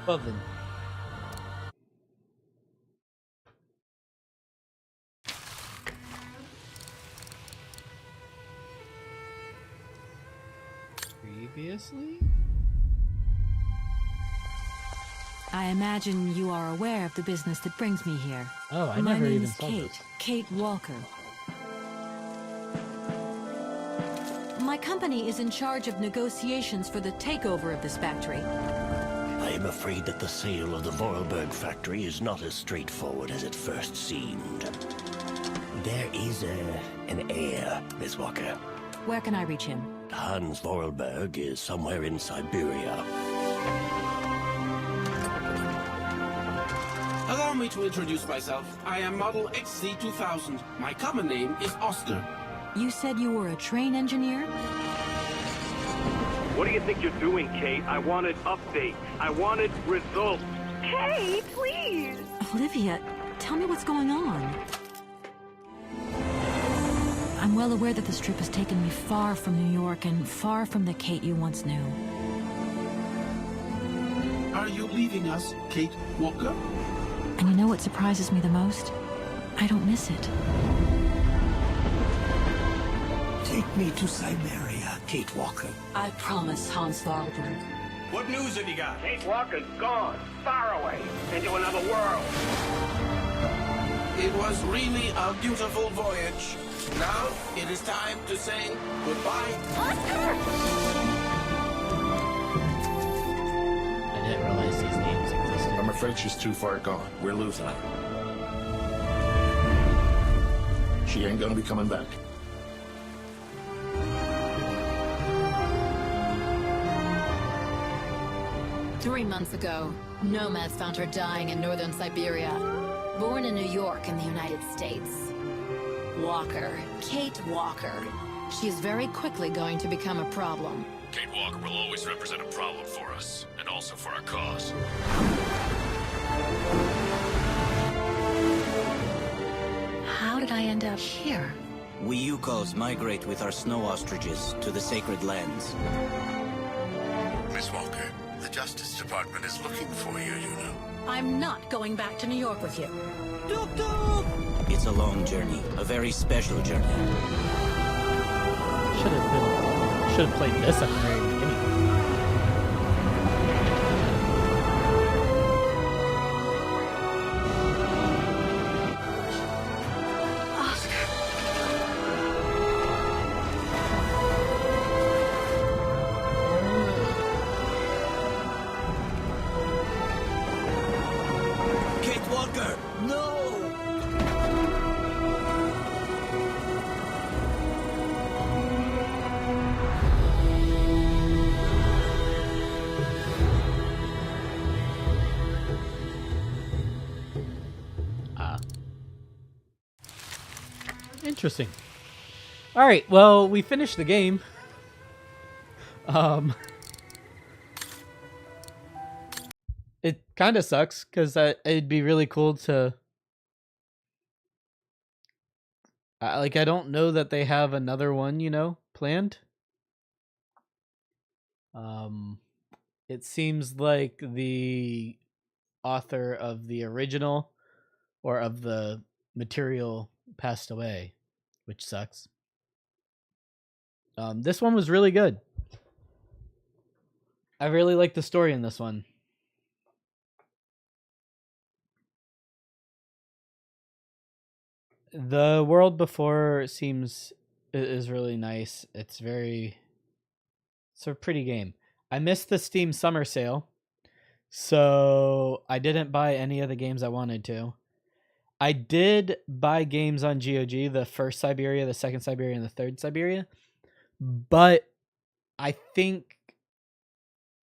Well then. Previously? I imagine you are aware of the business that brings me here. Oh, I My never name even is saw Kate. this. Kate Walker. My company is in charge of negotiations for the takeover of this factory. I am afraid that the sale of the Vorarlberg factory is not as straightforward as it first seemed. There is an heir, Miss Walker. Where can I reach him? Hans Vorarlberg is somewhere in Syberia. Allow me to introduce myself. I am Model XC2000. My common name is Oscar. You said you were a train engineer? What do you think you're doing, Kate? I wanted updates. I wanted results. Kate, please! Olivia, tell me what's going on. I'm well aware that this trip has taken me far from New York and far from the Kate you once knew. Are you leaving us, Kate Walker? And you know what surprises me the most? I don't miss it. Take me to Syberia, Kate Walker. I promise, Hans Vorarlberg. What news have you got? Kate Walker's gone, far away, into another world. It was really a beautiful voyage. Now it is time to say goodbye. Oscar! I didn't realize these names existed. I'm afraid she's too far gone. We're losing her. She ain't gonna be coming back. Three months ago, nomads found her dying in northern Syberia. Born in New York in the United States. Walker. Kate Walker. She's very quickly going to become a problem. Kate Walker will always represent a problem for us, and also for our cause. How did I end up here? We Yukos migrate with our snow ostriches to the sacred lands. Miss Walker, the Justice Department is looking for you, you know. I'm not going back to New York with you. It's a long journey, a very special journey. Should have played this at the very beginning. Kate Walker, no! Interesting. All right, well, we finished the game. It kind of sucks because it'd be really cool to I don't know that they have another one, planned. It seems like the author of the original or of the material passed away, which sucks. This one was really good. I really like the story in this one. The world before is really nice. It's a pretty game. I missed the Steam summer sale, so I didn't buy any of the games I wanted to. I did buy games on GOG, the first Syberia, the second Syberia, and the third Syberia, but I think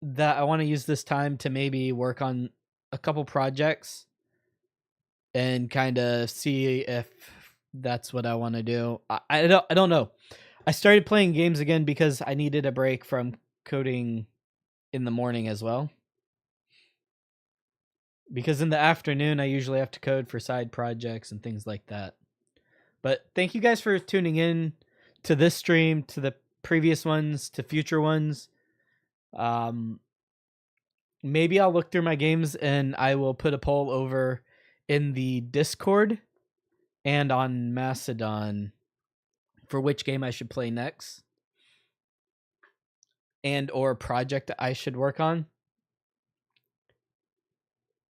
that I want to use this time to maybe work on a couple projects and kind of see if that's what I want to do. I don't know. I started playing games again because I needed a break from coding in the morning as well. Because in the afternoon, I usually have to code for side projects and things like that. But thank you guys for tuning in to this stream, to the previous ones, to future ones. Maybe I'll look through my games and I will put a poll over in the Discord and on Mastodon for which game I should play next and or project I should work on.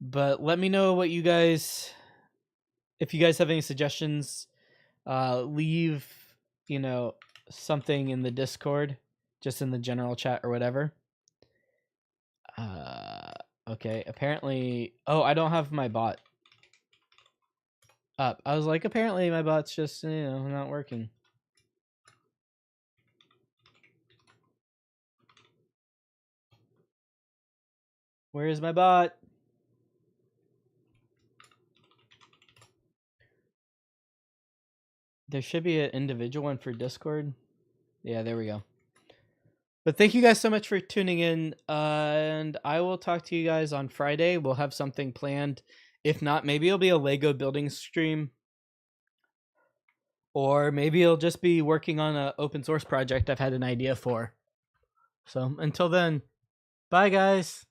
But let me know what you guys, if you guys have any suggestions, leave, something in the Discord, just in the general chat or whatever. Okay, apparently, I don't have my bot up. I was like, apparently my bot's just, not working. Where is my bot? There should be an individual one for Discord. Yeah, there we go. But thank you guys so much for tuning in, and I will talk to you guys on Friday. We'll have something planned. If not, maybe it'll be a Lego building stream. Or maybe it'll just be working on an open source project I've had an idea for. So until then, bye guys.